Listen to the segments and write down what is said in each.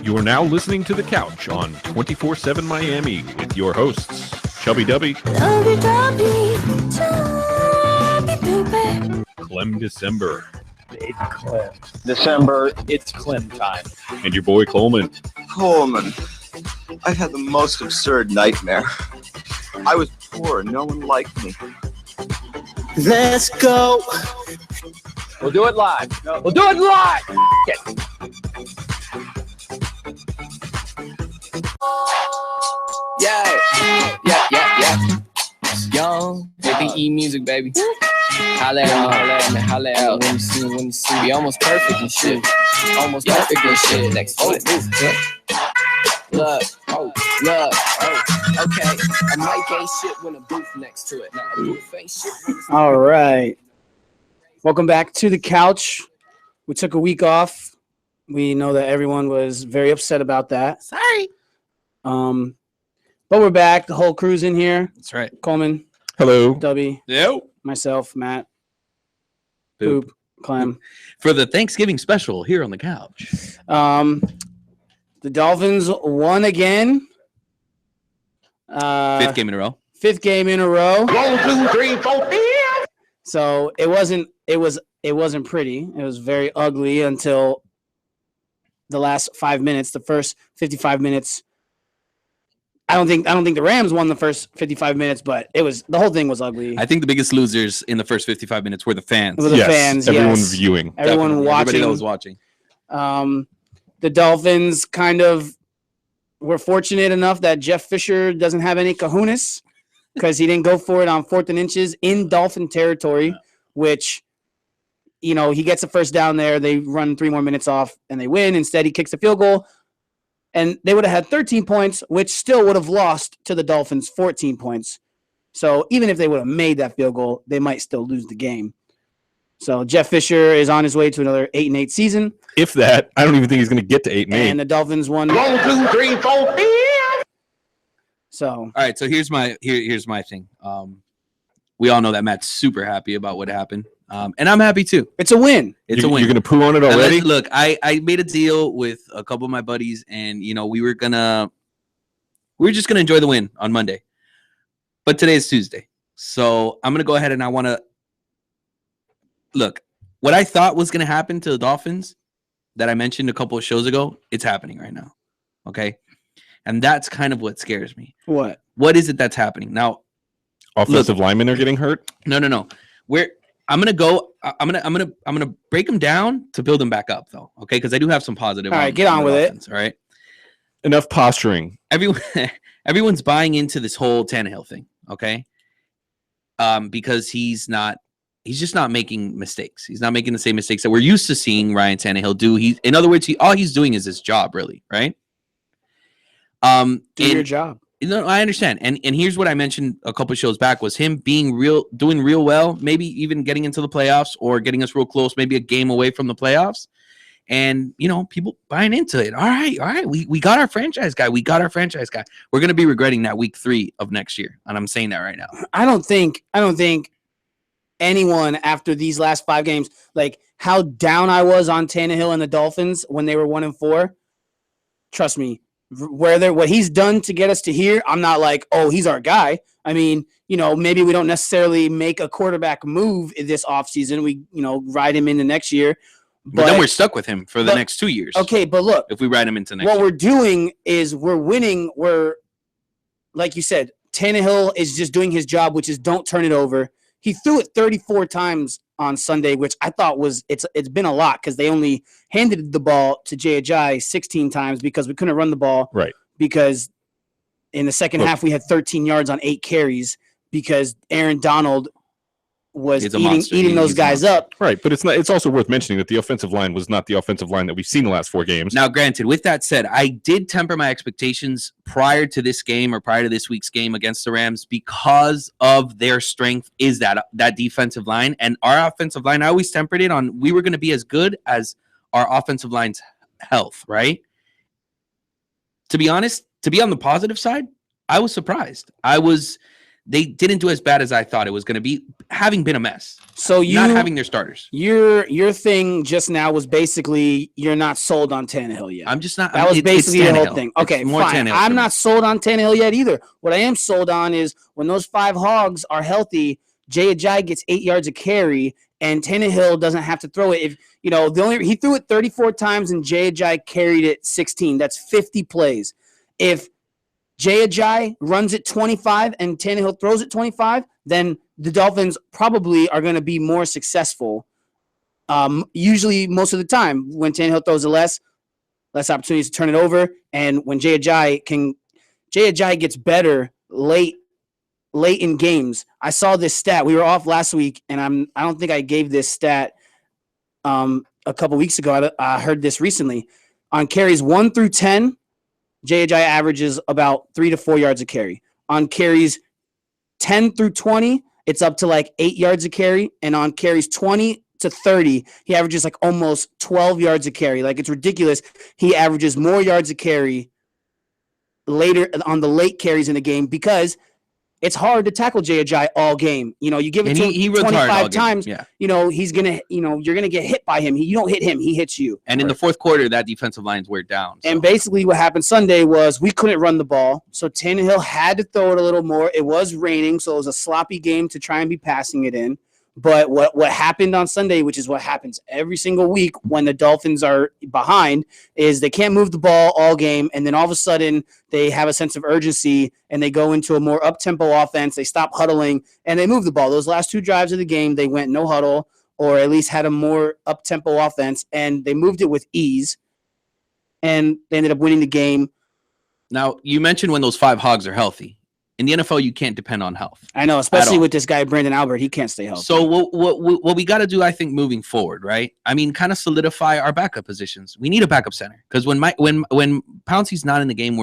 You are now listening to The Couch on 24/7 Miami with your hosts, Chubby Dubby, Clem December, Big Clem. December, it's Clem time. and your boy Coleman. Coleman, I had the most absurd nightmare. I was poor and no one liked me. Let's go. We'll do it live. We'll do it live. Yeah. Young, BE music, baby. Holla at when you see. We almost perfect and shit. Almost perfect and shit. Next to it. Look. Okay. A mic ain't shit when a booth next to it. Now, a booth ain't shit when it's All right. Welcome back to The Couch. We took a week off. We know that everyone was very upset about that. Sorry. But we're back. The whole crew's in here. That's right. Coleman, Hello. Dubby, Yo. myself, Matt, Boop. Poop, Clem. For the Thanksgiving special here on the couch. The Dolphins won again. Fifth game in a row. Fifth game in a row. 1, 2, 3, 4. So it wasn't pretty. It was very ugly until the last 5 minutes. The first 55 minutes. I don't think the Rams won the first 55 minutes, but the whole thing was ugly. I think the biggest losers in the first 55 minutes were the fans. Everyone viewing. Everyone Definitely. watching. Everybody that was watching. The Dolphins kind of were fortunate enough that Jeff Fisher doesn't have any kahunas because he didn't go for it on 4th and inches in Dolphin territory, which, he gets a first down there. They run 3 more minutes off and they win. Instead, he kicks a field goal. And they would have had 13 points, which still would have lost to the Dolphins 14 points. So even if they would have made that field goal, they might still lose the game. So Jeff Fisher is on his way to another 8-8 season. If that, I don't even think he's going to get to 8-8. And the Dolphins won. 1, 2, 3, 4. So All right, so here's my thing. We all know that Matt's super happy about what happened. And I'm happy too. it's a win. It's a win. You're going to poo on it already? Look, I made a deal with a couple of my buddies, and we were just gonna enjoy the win on Monday. But today's Tuesday, so I'm gonna go ahead and I want to look what I thought was gonna happen to the Dolphins that I mentioned a couple of shows ago. It's happening right now, okay? And that's kind of what scares me. What? What is it that's happening now? Offensive linemen are getting hurt? No. I'm gonna break them down to build them back up, though. Okay, because I do have some positive. All right, get on with it. All right. Enough posturing. Everyone's buying into this whole Tannehill thing. Okay. Because he's just not making mistakes. He's not making the same mistakes that we're used to seeing Ryan Tannehill do. In other words, all he's doing is his job, really, right? Do your job. I understand. And here's what I mentioned a couple of shows back was him doing real well, maybe even getting into the playoffs or getting us real close, maybe a game away from the playoffs. And, people buying into it. All right. We got our franchise guy. We're going to be regretting that week 3 of next year. And I'm saying that right now. I don't think anyone after these last 5 games, like how down I was on Tannehill and the Dolphins when they were 1-4. Trust me. What he's done to get us to here, I'm not like, oh, he's our guy. I mean, maybe we don't necessarily make a quarterback move in this offseason. We, ride him into next year. But then we're stuck with him for the next 2 years. Okay, but look. If we ride him into next year. What we're doing is we're winning. We're, like you said, Tannehill is just doing his job, which is don't turn it over. He threw it 34 times on Sunday, which I thought it's been a lot because they only handed the ball to Jay Ajayi 16 times because we couldn't run the ball. Right. Because in the second half we had 13 yards on 8 carries because Aaron Donald was eating those guys up. Right, but it's also worth mentioning that the offensive line was not the offensive line that we've seen the last 4 games. Now, granted, with that said, I did temper my expectations prior to this game or prior to this week's game against the Rams because of their strength is that defensive line. And our offensive line, I always tempered it on we were going to be as good as our offensive line's health, right? To be honest, to be on the positive side, I was surprised. they didn't do as bad as I thought it was going to be, having been a mess. So not having their starters. Your thing just now was basically you're not sold on Tannehill yet. I'm just not. That was basically the whole thing. Okay, more fine. Tannehill I'm not sold on Tannehill yet either. What I am sold on is when those 5 hogs are healthy, Jay Ajayi gets 8 yards a carry, and Tannehill doesn't have to throw it. If he threw it 34 times and Jay Ajayi carried it 16. That's 50 plays. If Jay Ajayi runs it 25 and Tannehill throws it 25, then the Dolphins probably are going to be more successful. Usually, most of the time, when Tannehill throws it less opportunities to turn it over, and when Jay Ajayi gets better late in games. I saw this stat. We were off last week, and I don't think I gave this stat a couple weeks ago. I heard this recently. On carries 1 through 10, Jay Ajayi averages about 3 to 4 yards a carry. On carries 10 through 20, it's up to like 8 yards a carry. And on carries 20 to 30, he averages like almost 12 yards a carry. Like, it's ridiculous. He averages more yards a carry later on the late carries in the game because it's hard to tackle Jay Ajayi all game. You give it to him 25 times. Yeah. He's gonna. You're gonna get hit by him. You don't hit him; he hits you. And in the fourth quarter, that defensive line's wear down. So. And basically, what happened Sunday was we couldn't run the ball, so Tannehill had to throw it a little more. It was raining, so it was a sloppy game to try and be passing it in. But what happened on Sunday, which is what happens every single week when the Dolphins are behind, is they can't move the ball all game, and then all of a sudden they have a sense of urgency and they go into a more up-tempo offense. They stop huddling and they move the ball. Those last 2 drives of the game, they went no huddle or at least had a more up-tempo offense, and they moved it with ease, and they ended up winning the game. Now, you mentioned when those 5 hogs are healthy. In the NFL, you can't depend on health. I know, especially with this guy, Brandon Albert. He can't stay healthy. So what we got to do, I think, moving forward, right? I mean, kind of solidify our backup positions. We need a backup center because when Pouncey's not in the game,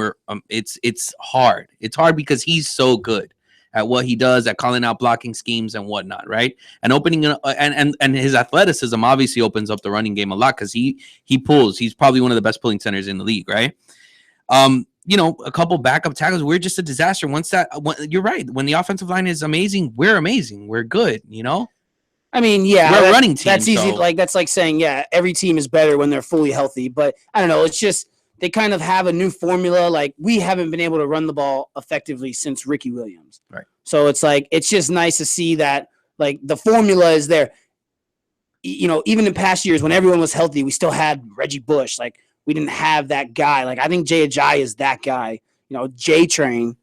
it's hard. It's hard because he's so good at what he does, at calling out blocking schemes and whatnot, right? And opening and his athleticism obviously opens up the running game a lot because he pulls. He's probably one of the best pulling centers in the league, right? A couple backup tackles. We're just a disaster. You're right. When the offensive line is amazing, we're amazing. We're good. I mean, yeah, we're a running team. That's easy. So. That's like saying, yeah, every team is better when they're fully healthy. But I don't know. It's just they kind of have a new formula. Like, we haven't been able to run the ball effectively since Ricky Williams. Right. So it's just nice to see that the formula is there. Even in past years when everyone was healthy, we still had Reggie Bush. We didn't have that guy. I think Jay Ajayi is that guy. J-Train.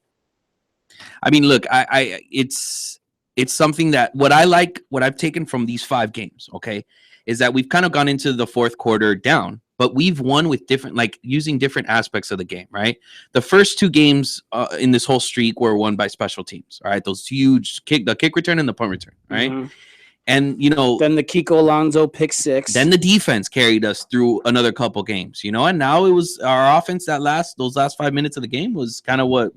I mean, look, it's something that what I've taken from these 5 games, okay, is that we've kind of gone into the fourth quarter down, but we've won with different, using different aspects of the game, right? The first 2 games in this whole streak were won by special teams, all right? Those huge the kick return and the punt return, right? Mm-hmm. And, then the Kiko Alonso pick 6. Then the defense carried us through another couple games, and now it was our offense those last 5 minutes of the game was kind of what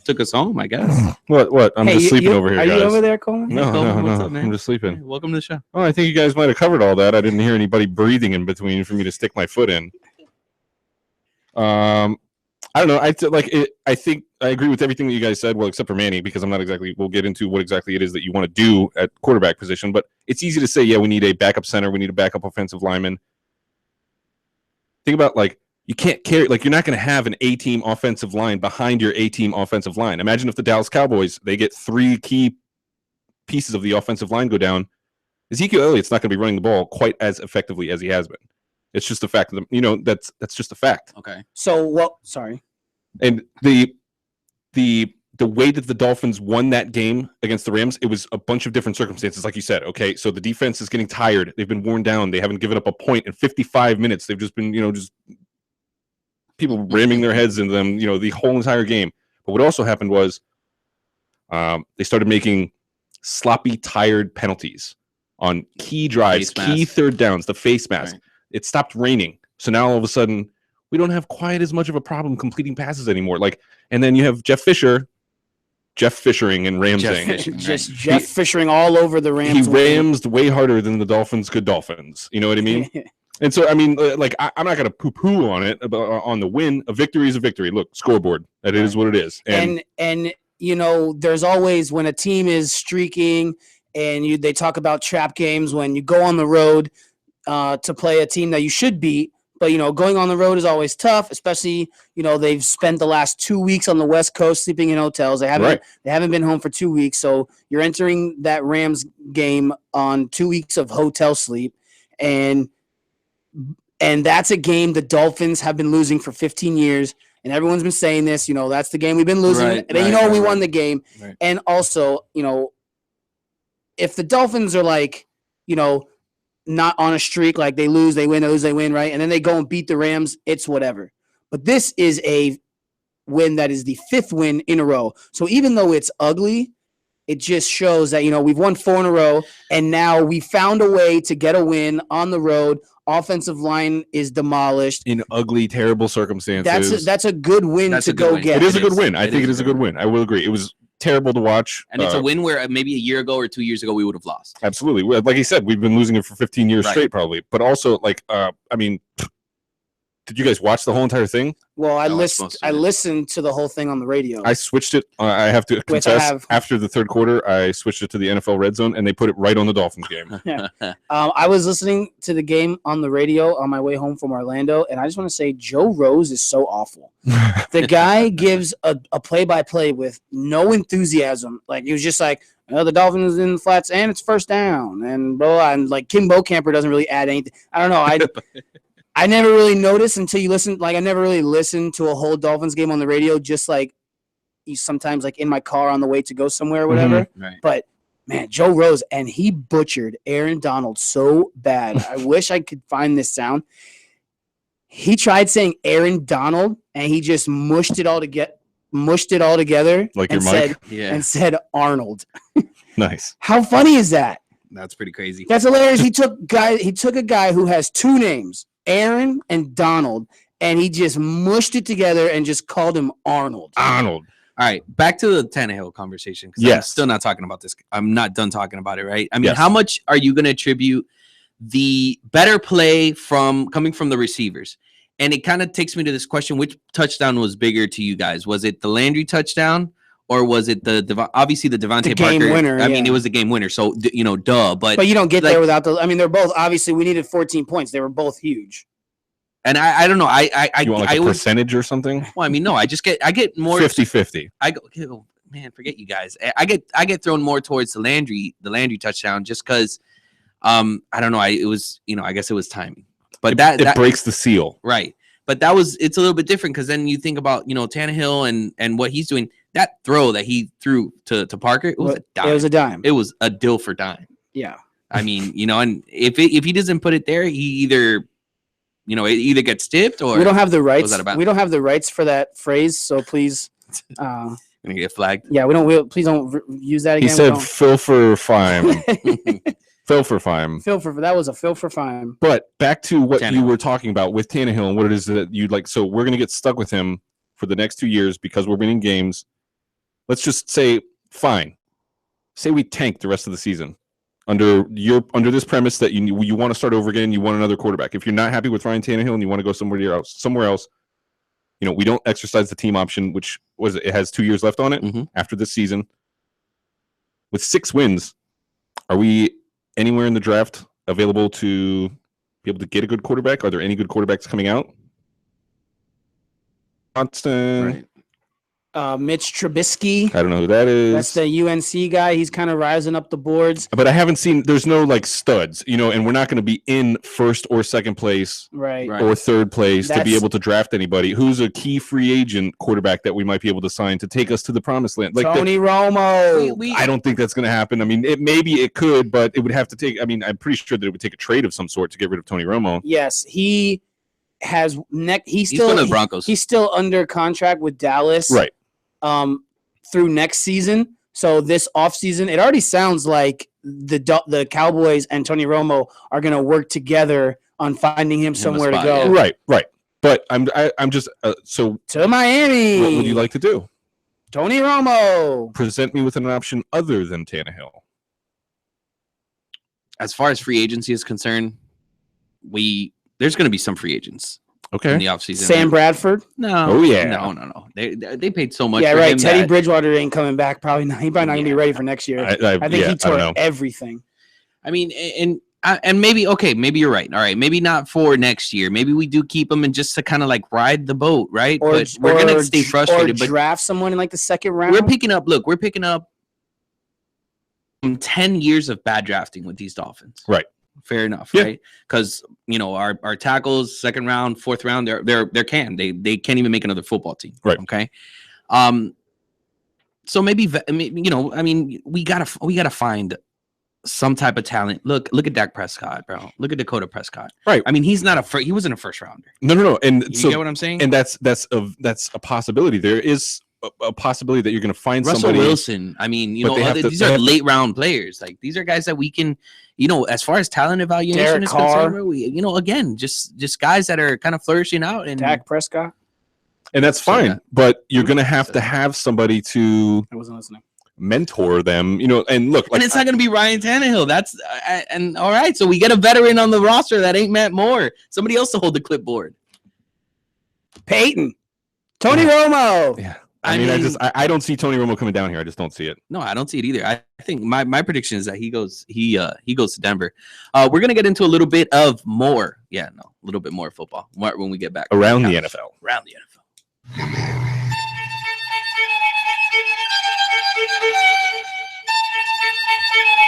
took us home, I guess. What? I'm just sleeping over here, guys. Are you over there, Coleman? No, Coleman, no. what's up, man? I'm just sleeping. Hey, welcome to the show. Oh, I think you guys might have covered all that. I didn't hear anybody breathing in between for me to stick my foot in. I don't know. I think I agree with everything that you guys said. Well, except for Manny, because I'm not exactly. We'll get into what exactly it is that you want to do at quarterback position. But it's easy to say, yeah, we need a backup center. We need a backup offensive lineman. Think about you can't carry. You're not going to have an A-team offensive line behind your A-team offensive line. Imagine if the Dallas Cowboys they get 3 key pieces of the offensive line go down. Ezekiel Elliott's not going to be running the ball quite as effectively as he has been. It's just a fact of that's just a fact. Okay. So what? Sorry. And the way that the Dolphins won that game against the Rams, it was a bunch of different circumstances, like you said. Okay, so the defense is getting tired. They've been worn down. They haven't given up a point in 55 minutes. They've just been, just people ramming their heads into them, the whole entire game. But what also happened was they started making sloppy, tired penalties on key drives, key third downs, the face mask. Right. It stopped raining. So now all of a sudden, we don't have quite as much of a problem completing passes anymore. And then you have Jeff Fishering and Ramsing. Jeff Fishering all over the Rams. He ramsed way harder than the Dolphins could Dolphins. You know what I mean? And so, I mean, I'm not going to poo-poo on it, on the win. A victory is a victory. Look, scoreboard. That is what it is. And there's always when a team is streaking and they talk about trap games when you go on the road to play a team that you should beat. But, going on the road is always tough, especially, they've spent the last 2 weeks on the West Coast sleeping in hotels. They haven't been home for 2 weeks. So you're entering that Rams game on 2 weeks of hotel sleep. And that's a game the Dolphins have been losing for 15 years. And everyone's been saying this, that's the game we've been losing. We won the game. Right. And also, if the Dolphins are like, not on a streak, like they lose, they win, right? And then they go and beat the Rams, it's whatever. But this is a win that is the 5th win in a row. So even though it's ugly, it just shows that, we've won 4 in a row, and now we found a way to get a win on the road. Offensive line is demolished. In ugly, terrible circumstances. That's a good win That's to a good go win. get. It is a good win. I think it is a good win. I will agree. It was terrible to watch. And it's a win where maybe a year ago or 2 years ago we would have lost. Absolutely. Like he said, we've been losing it for 15 years Right. straight, probably. But also, did you guys watch the whole entire thing? Well, I No, it's supposed to. listened to the whole thing on the radio. I switched it. I have to confess, after the third quarter, I switched it to the NFL Red Zone, and they put it right on the Dolphins game. I was listening to the game on the radio on my way home from Orlando, and I just want to say Joe Rose is so awful. The guy gives a play-by-play with no enthusiasm. Like, he was just like, the Dolphins in the flats, and it's first down, and blah, and like Kim Bocamper doesn't really add anything. I don't know. I never really noticed until you listen. Like, I never really listened to a whole Dolphins game on the radio, just like sometimes like in my car on the way to go somewhere or whatever. Mm-hmm. Right. But man, Joe Rose, and he butchered Aaron Donald so bad. I wish I could find this sound. He tried saying Aaron Donald, and he just mushed it all together. Like your and mic? Yeah. and said Arnold. Nice. How funny is that? That's pretty crazy. That's hilarious. He took a guy who has 2 names, Aaron and Donald, and he just mushed it together and just called him Arnold. Arnold. All right, back to the Tannehill conversation. I'm Yes. still not talking about this. I'm not done talking about it, right? I mean, Yes. how much are you going to attribute the better play coming from the receivers? And it kind of takes me to this question: which touchdown was bigger to you guys? Was it the Landry touchdown, or was it obviously the Devontae game Parker winner, I mean, yeah. it was the game winner, so duh. But you don't get like, there without they're both, obviously we needed 14 points. They were both huge. and I don't know. You want like a percentage or something? Well, I mean, no. I get more 50-50. I go, oh, man, forget you guys. I get thrown more towards the Landry touchdown just because, I don't know. I guess it was timing, but It breaks the seal. right. But it's a little bit different because then you think about Tannehill and what he's doing. That throw that he threw to Parker, it was a dime. It was a dime. It was a deal for dime. Yeah. I mean, and if he doesn't put it there, he either gets tipped or We don't have the rights. that about? We don't have the rights for that phrase, so please. gonna get flagged. Yeah, please don't use that again. He said fill for fine. Fill for fine. That was a fill for fine. But back to what you Tannehill. were talking about with Tannehill and what it is that you'd like. So we're going to get stuck with him for the next 2 years because we're winning games. Let's just say, fine. Say we tank the rest of the season under this premise that you want to start over again. You want another quarterback. If you're not happy with Ryan Tannehill and you want to go somewhere else, we don't exercise the team option, which it has 2 years left on it after this season. With 6 wins, are we anywhere in the draft available to be able to get a good quarterback? Are there any good quarterbacks coming out? Constant. Right. Mitch Trubisky. I don't know who that is. That's the UNC guy. He's kind of rising up the boards. But I haven't seen. There's no like studs, and we're not going to be in first or second place Right. Right. or third place to be That's- able to draft anybody. Who's a key free agent quarterback that we might be able to sign to take us to the promised land? Like Tony Romo. I don't think that's going to happen. I mean, maybe it could, but it would have to take. I mean, I'm pretty sure that it would take a trade of some sort to get rid of Tony Romo. Yes, he has He's going to the Broncos. He's still under contract with Dallas. Right. Through next season. So this offseason, it already sounds like the Cowboys and Tony Romo are going to work together on finding him somewhere spot, to go. yeah. Right. But I'm just so. To Miami. What would you like to do? Tony Romo. Present me with an option other than Tannehill. As far as free agency is concerned, there's going to be some free agents. Okay. in the offseason. Sam Bradford. No. Oh, yeah. No. They paid so much. Yeah, for right. him Teddy that- Bridgewater ain't coming back. Probably not. He probably not gonna be ready for next year. I think he don't tore know. everything. I mean, and maybe maybe you're right. All right, maybe not for next year. Maybe we do keep him and just to kind of like ride the boat, right? But we're gonna stay frustrated. Or But draft someone in like the second round. we're picking up 10 years of bad drafting with these Dolphins. Right. Fair enough, Yeah. right? Because our tackles, second round, fourth round, they're canned. They can't even make another football team. Right. Okay. So maybe we gotta find some type of talent. Look at Dak Prescott, bro. Look at Dakota Prescott. Right. I mean, he wasn't a first rounder. No. And You so get what I'm saying? and that's a possibility. There is a possibility that you're going to find Russell somebody. Wilson. I mean, But they have to- these they are have to- late round players. Like these are guys that we can, as far as talent evaluation Derek is Carr. concerned, bro, again, just guys that are kind of flourishing out. And Dak Prescott. And that's So, fine, yeah. but you're going to So- have somebody to I wasn't listening. mentor them, and look, and it's not going to be Ryan Tannehill. That's and all right. So we get a veteran on the roster that ain't Matt Moore. Somebody else to hold the clipboard. Peyton. Tony Romo. yeah. I I mean, mean- I don't see Tony Romo coming down here. I just don't see it. No, I don't see it either. I think my prediction is that he goes to Denver. We're gonna get into a little bit of more. Yeah, no, a little bit more football when we get back Around the couch. NFL. Around the NFL.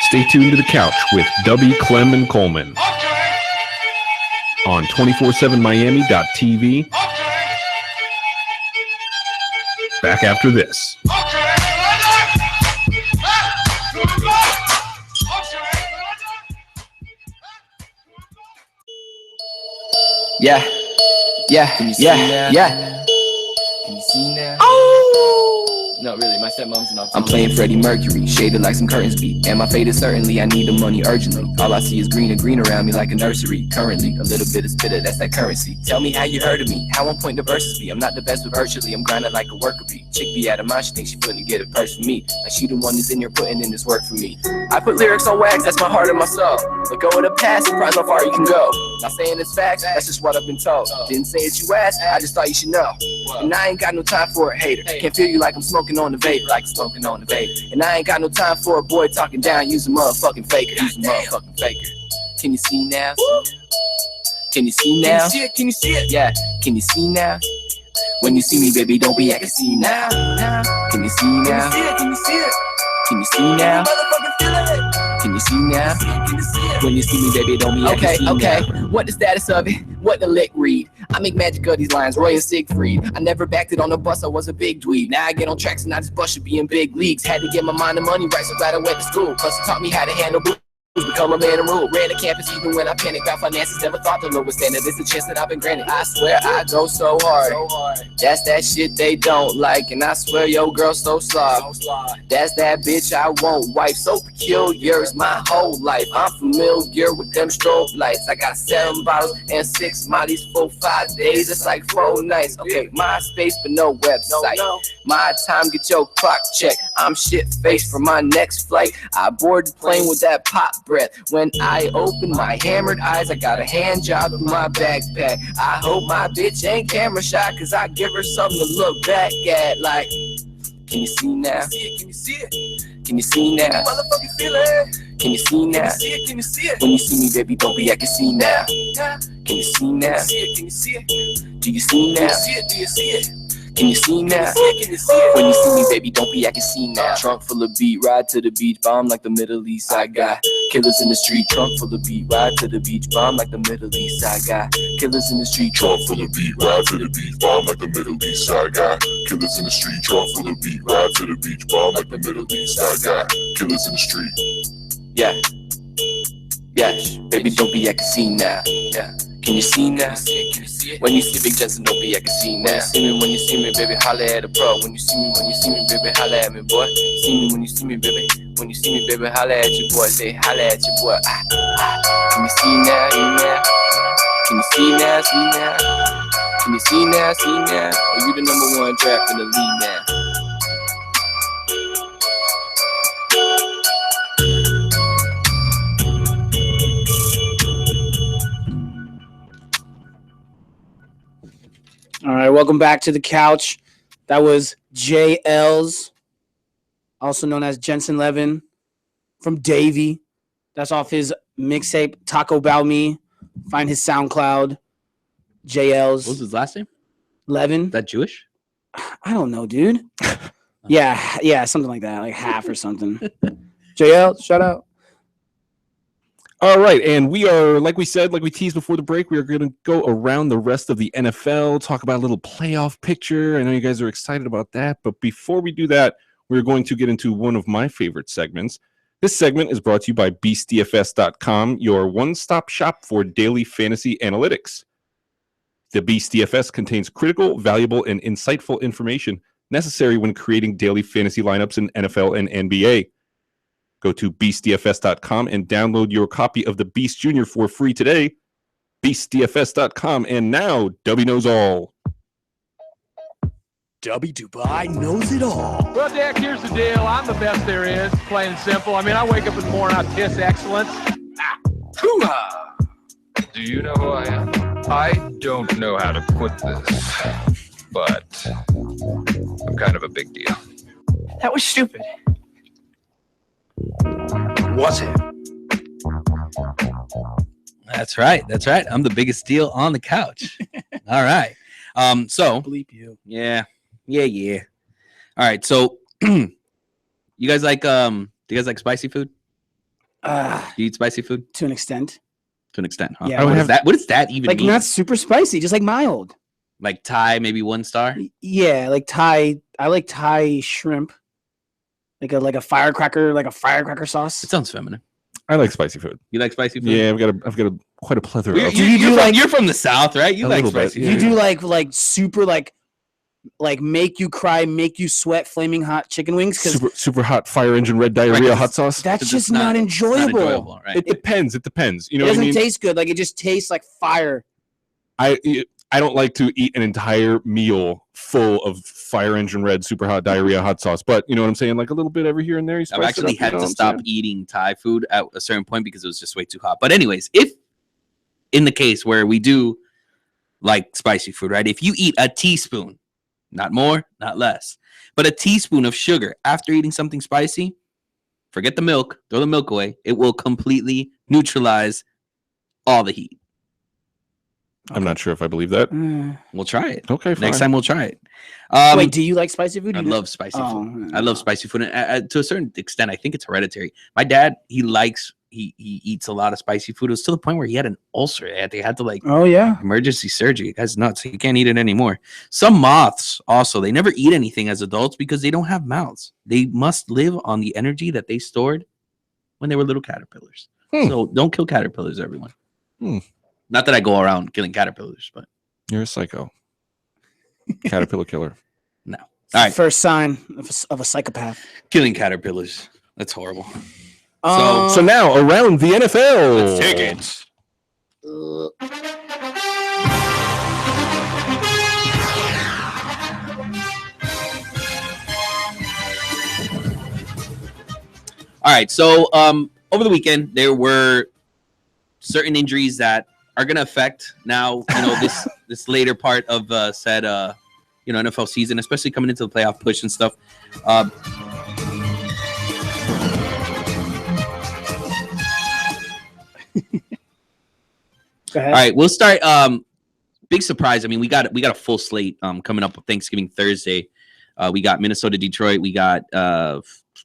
Stay tuned to the couch with W. Clem and Coleman on 247miami.tv. Back after this. Yeah. Can you see now? Yeah. Can you see now? Oh! No, really, my stepmom's not. I'm playing Freddie Mercury, shaded like some curtains be. And my fate is certainly, I need the money urgently. All I see is green and green around me like a nursery. Currently, a little bit of spitter, that's that currency. Tell me how you heard of me, how on point the verses be. I'm not the best with virtually, I'm grinding like a worker bee. Chick be out of mind, she thinks she couldn't get a purse from me. Like she the one that's in here putting in this work for me. I put lyrics on wax, that's my heart and my soul. Let go of the past, surprise how far you can go. Not saying it's facts, that's just what I've been told. Didn't say it you asked, I just thought you should know. And I ain't got no time for a hater. Can't feel you like I'm smoking on the vape, like smoking on the vape. And I ain't got no time for a boy talking down, use a motherfucking faker, use a motherfucking faker. Can you see now? Can you see now? Can you see it? Yeah, can you see now? When you see me, baby, don't be acting see now. Can you see now? Can you see it? Can you see now? Can you see now? When you see me, baby, don't be acting see now. What the status of it? What the lick read? I make magic of these lines, Roy and Siegfried. I never backed it on the bus, I was a big dweeb. Now I get on tracks and I just bust should be in big leagues. Had to get my mind and money right, so glad I went to school. Plus it taught me how to handle blues. Become a man and rule. Ran the campus even when I panicked about finances. Never thought the lowest standard. It's a chance that I've been granted. I swear I go so hard. That's that shit they don't like. And I swear yo girl so soft. That's that bitch I won't wipe. So peculiar is my whole life. I'm familiar with them strobe lights. I got 7 bottles and 6 mollies for 5 days. It's like 4 nights. Okay, MySpace but no website. My time, get your clock checked. I'm shit faced for my next flight. I board the plane with that pop breath. When I open my hammered eyes, I got a hand job in my backpack. I hope my bitch ain't camera shy, cause I give her something to look back at. Like, can you see now? Can you see it? Can you see now? Motherfucking feel it. Can you see now? Can you see it? When you see me, baby, don't be acting see now. Can you see now? Can you see it? Do you see now? Do you see it? Can you see now? Can you see it? When you see me, baby, don't be acting see now. Trunk full of beat, ride to the beach, bomb like the Middle East. I got killers in the street. Trunk full of beat, ride to the beach, bomb like the Middle East. I got killers in the street. Trunk full of beat, ride to the beach, bomb like the Middle East. I got killers in the street. Trunk full of beat, ride to the beach, bomb like the Middle East. I got killers in the street. Yeah, baby, don't be acting see now. Yeah. Can you see now? Can you see it? When you see Big Jensen, don't be acting see now. When you see me, baby, holla at a pro. When you see me, baby, holla at me, boy. See me when you see me, baby. When you see me, baby, holla at your boy. Say holla at your boy. Can you see now? Can you see now? See now? Can you see now? See now? Are you the #1 draft in the league now? welcome back to the couch. That was JL's, also known as Jensen Levin, from Davey. That's off his mixtape Taco Bell Me. Find his SoundCloud. JL's. What was his last name? Levin. Is that Jewish? I don't know, dude. Yeah, something like that, like half or something. JL, shout out. All right, and we are, like we said, like we teased before the break, we are going to go around the rest of the NFL, talk about a little playoff picture. I know you guys are excited about that, but before we do that, we're going to get into one of my favorite segments. This segment is brought to you by BeastDFS.com, your one-stop shop for daily fantasy analytics. The Beast DFS contains critical, valuable, and insightful information necessary when creating daily fantasy lineups in NFL and NBA. Go to BeastDFS.com and download your copy of the Beast Junior for free today. BeastDFS.com, and now Dubby knows all. Dubby Dubai knows it all. Well, Dak, here's the deal. I'm the best there is, plain and simple. I mean, I wake up in the morning, I piss excellence. Hoo-ha! Do you know who I am? I don't know how to put this, but I'm kind of a big deal. That was stupid. Was it? That's right. I'm the biggest deal on the couch. All right. So Bleep you. yeah. All right. So you guys like do you guys like spicy food? Do you eat spicy food? To an extent. To an extent, huh? Yeah, What does that even Like mean? not super spicy, just like mild. Like Thai, maybe 1 star? Yeah, like Thai. I like Thai shrimp. Like a firecracker sauce. It sounds feminine. I like spicy food. You like spicy food? Yeah, I've got quite a plethora of You're from the South, right? You A like little bit, spicy yeah. food. You do like super like make you cry, make you sweat, flaming hot chicken wings because super hot fire engine red diarrhea Right, hot sauce. that's It's just not- not it's not enjoyable. enjoyable, right? It depends. You It know what I doesn't mean? taste good. Like it just tastes like fire. I don't like to eat an entire meal full of fire engine red super hot diarrhea hot sauce, but you know what I'm saying? Like a little bit every here and there. You I've spice it actually up, had you know to what I'm stop saying? eating Thai food at a certain point because it was just way too hot. But anyways, if in the case where we do like spicy food, right? If you eat a teaspoon, not more, not less, but a teaspoon of sugar after eating something spicy, forget the milk, throw the milk away. It will completely neutralize all the heat. I'm not sure if I believe that. We'll try it. Okay, fine. Next time we'll try it. Wait, do you like spicy food? I You love spicy Oh, food. I love spicy food. And to a certain extent, I think it's hereditary. My dad, he eats a lot of spicy food. It was to the point where he had an ulcer. They had to like Oh yeah. emergency surgery. That's nuts. He can't eat it anymore. Some moths also, they never eat anything as adults because they don't have mouths. They must live on the energy that they stored when they were little caterpillars. So don't kill caterpillars, everyone. Not that I go around killing caterpillars, but You're a psycho. Caterpillar killer. no. All right, First sign of a psychopath. killing caterpillars. That's horrible. So now around the NFL. Let's take it. All right. So over the weekend, there were certain injuries that are going to affect now, this later part of said NFL season, especially coming into the playoff push and stuff. Go ahead. All right, we'll start. Big surprise. I mean, we got a full slate coming up with Thanksgiving Thursday. We got Minnesota, Detroit. We got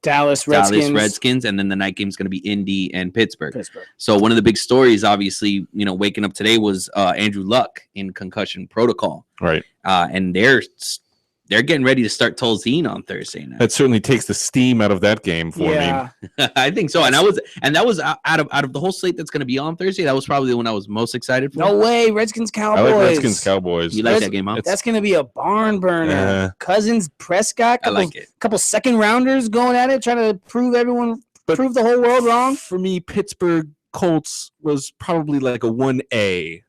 Dallas Redskins. and then the night game is going to be Indy and Pittsburgh. So one of the big stories, obviously, waking up today was Andrew Luck in concussion protocol, Right. and they're getting ready to start Tolzien on Thursday night. That certainly takes the steam out of that game for Yeah. me. I think so, and that was out of the whole slate that's going to be on Thursday. That was probably the one I was most excited for. No way, Redskins I Cowboys. like Redskins Cowboys. You like that game, huh? That's gonna be a barn burner. Yeah. Cousins, Prescott, I like it. couple second rounders going at it, trying to prove But- prove the whole world wrong. For me, Pittsburgh Colts was probably like a 1A.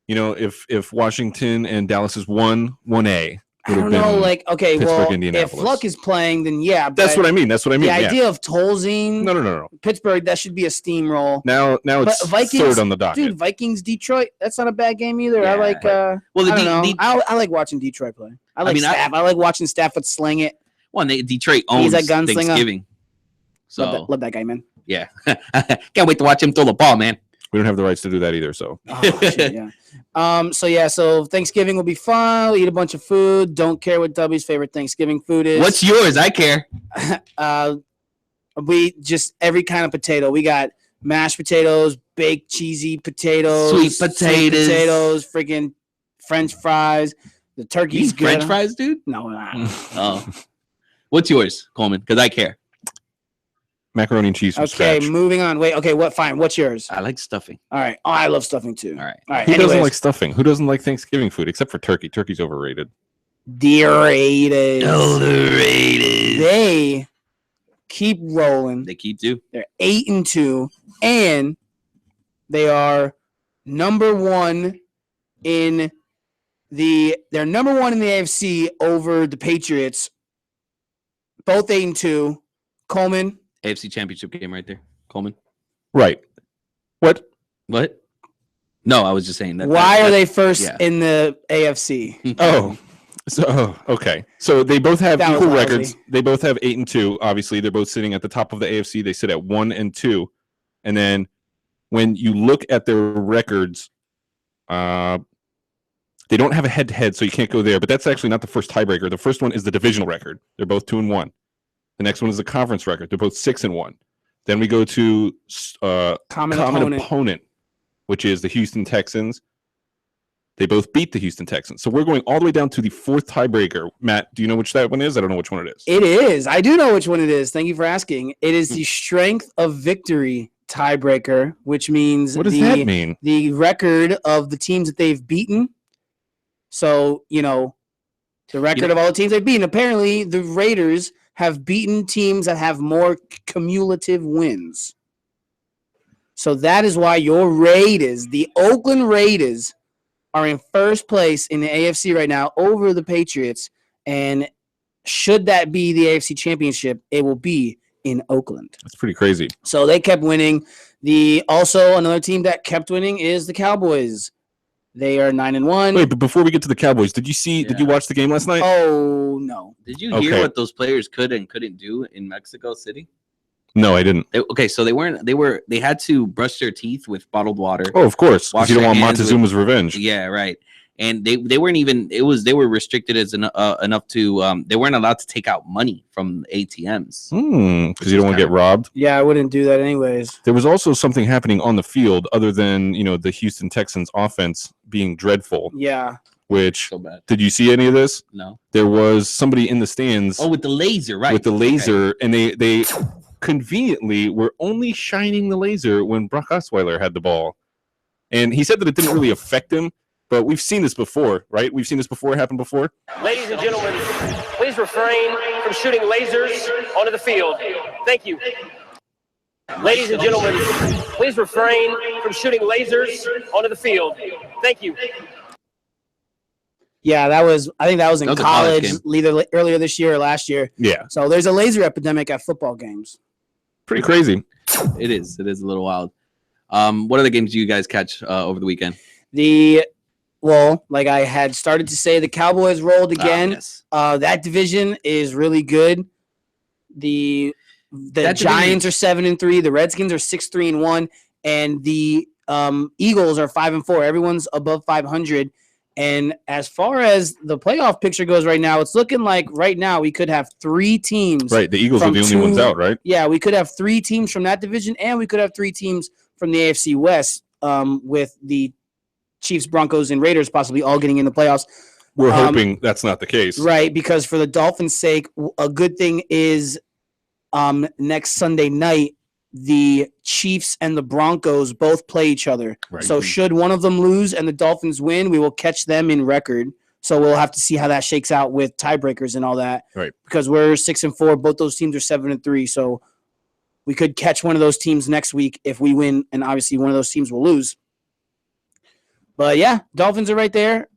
If Washington and Dallas is 1A. I don't know. Like, okay, Pittsburgh, well, if Indianapolis. Luck is playing, then yeah. That's but what I mean. That's what I mean. The Yeah. idea of Tolzien, No. Pittsburgh, that should be a steamroll. Now But it's Vikings, third on the docket. dude, Vikings, Detroit. That's not a bad game either. I Yeah. like. Well, I don't know. I like watching Detroit play. I like Staff. I like watching Stafford sling it. Well, Detroit owns He's a gunslinger. Thanksgiving. So Love that guy, man. yeah, can't wait to watch him throw the ball, man. We don't have the rights to do that either. So Oh, shit, yeah. So Thanksgiving will be fun. We'll eat a bunch of food. Don't care what W's favorite Thanksgiving food is. What's yours? I care. We just every kind of potato. We got mashed potatoes, baked cheesy potatoes, Sweet potatoes. freaking French fries. The turkey's good. French fries, dude? No. Oh. What's yours, Coleman? Because I care. macaroni and cheese from Okay, scratch. moving on. Wait, okay, what? Fine. What's yours? I like stuffing. All right. Oh, I love stuffing too. All right. All right. Who doesn't Anyways, like stuffing? Who doesn't like Thanksgiving food except for turkey? Turkey's overrated. Raiders. the Raiders. They keep rolling. They keep too. They're 8-2, and they are number one in they're number one in the AFC over the Patriots. Both 8-2. Coleman. AFC Championship game right there. Coleman. Right. What? What? No, I was just saying that. Why are they first yeah. in the AFC? Okay. So they both have That was equal lousy. records. They both have 8-2. Obviously, they're both sitting at the top of the AFC. They sit at 1-2. And then when you look at their records, they don't have a head-to-head, so you can't go there. But that's actually not the first tiebreaker. The first one is the divisional record. They're both 2-1. The next one is the conference record. They're both 6-1. Then we go to common opponent, which is the Houston Texans. They both beat the Houston Texans. So we're going all the way down to the fourth tiebreaker. Matt, do you know which that one is? I don't know which one it is. It is. I do know which one it is. Thank you for asking. It is the strength of victory tiebreaker, which means What does that mean? the record of the teams that they've beaten. So, the record of all the teams they've beaten. Apparently, the Raiders have beaten teams that have more cumulative wins. So that is why your Raiders, the Oakland Raiders, are in first place in the AFC right now over the Patriots. And should that be the AFC Championship, it will be in Oakland. That's pretty crazy. So they kept winning. Also another team that kept winning is the Cowboys. They are 9-1. Wait, but before we get to the Cowboys, did you watch the game last night? Oh no! Did you hear what those players could and couldn't do in Mexico City? No, I didn't. So they had to brush their teeth with bottled water. Oh, of course. Wash Because you don't their want hands Montezuma's revenge. Yeah, right. And they weren't even. They were restricted as enough to. They weren't allowed to take out money from ATMs. Because you don't want to get robbed. Yeah, I wouldn't do that anyways. There was also something happening on the field other than the Houston Texans offense being dreadful. Yeah. Which So bad. Did you see any of this? No. There was somebody in the stands. Oh, with the laser, right? With the laser, and they conveniently were only shining the laser when Brock Osweiler had the ball, and he said that it didn't really affect him. But we've seen this before, right? We've seen this before happen before. Ladies and gentlemen, please refrain from shooting lasers onto the field. Thank you. Ladies and gentlemen, please refrain from shooting lasers onto the field. Thank you. Yeah, I think that was in college, game. either earlier this year or last year. Yeah. So there's a laser epidemic at football games. Pretty crazy. It is. It is a little wild. What other games do you guys catch over the weekend? Like I had started to say, the Cowboys rolled again. Yes. That division is really good. The Giants are 7-3, the Redskins are 6-3-1, and the Eagles are 5-4. Everyone's above 500. And as far as the playoff picture goes right now, it's looking like right now we could have 3 teams. Right, the Eagles are the only ones out, right? Yeah, we could have 3 teams from that division, and we could have 3 teams from the AFC West, with the Chiefs, Broncos, and Raiders possibly all getting in the playoffs. We're hoping that's not the case. Right, because for the Dolphins' sake, a good thing is next Sunday night, the Chiefs and the Broncos both play each other. Right. So should one of them lose and the Dolphins win, we will catch them in record. So we'll have to see how that shakes out with tiebreakers and all that. Right. Because we're 6-4, both those teams are 7-3. So we could catch one of those teams next week if we win, and obviously one of those teams will lose. But yeah, Dolphins are right there.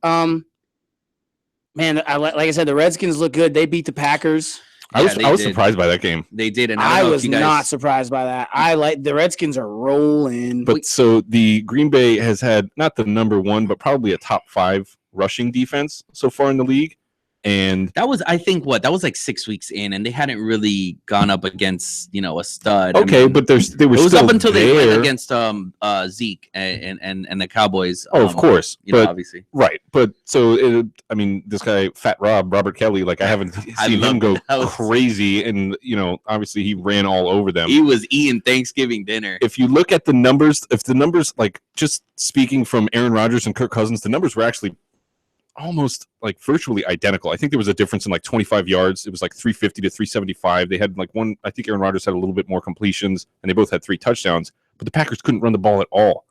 Man, like I said, the Redskins look good. They beat the Packers. I was did. surprised by that game. They did, and I don't know if was you guys... not surprised by that. I like the Redskins are rolling. But so the Green Bay has had not the number one, but probably a top 5 rushing defense so far in the league. And that was, I think, that was like 6 weeks in, and they hadn't really gone up against, a stud. Okay, but they were. It was still up until there. they went against Zeke and the Cowboys. Oh, of course, but obviously, right. But so this guy, Fat Robert Kelly, like I haven't seen him go crazy, and obviously he ran all over them. He was eating Thanksgiving dinner. If you look at the numbers, like just speaking from Aaron Rodgers and Kirk Cousins, the numbers were actually almost like virtually identical. I think there was a difference in like 25 yards. It was like 350 to 375. They had like one, I think Aaron Rodgers had a little bit more completions, and they both had 3 touchdowns, but the Packers couldn't run the ball at all.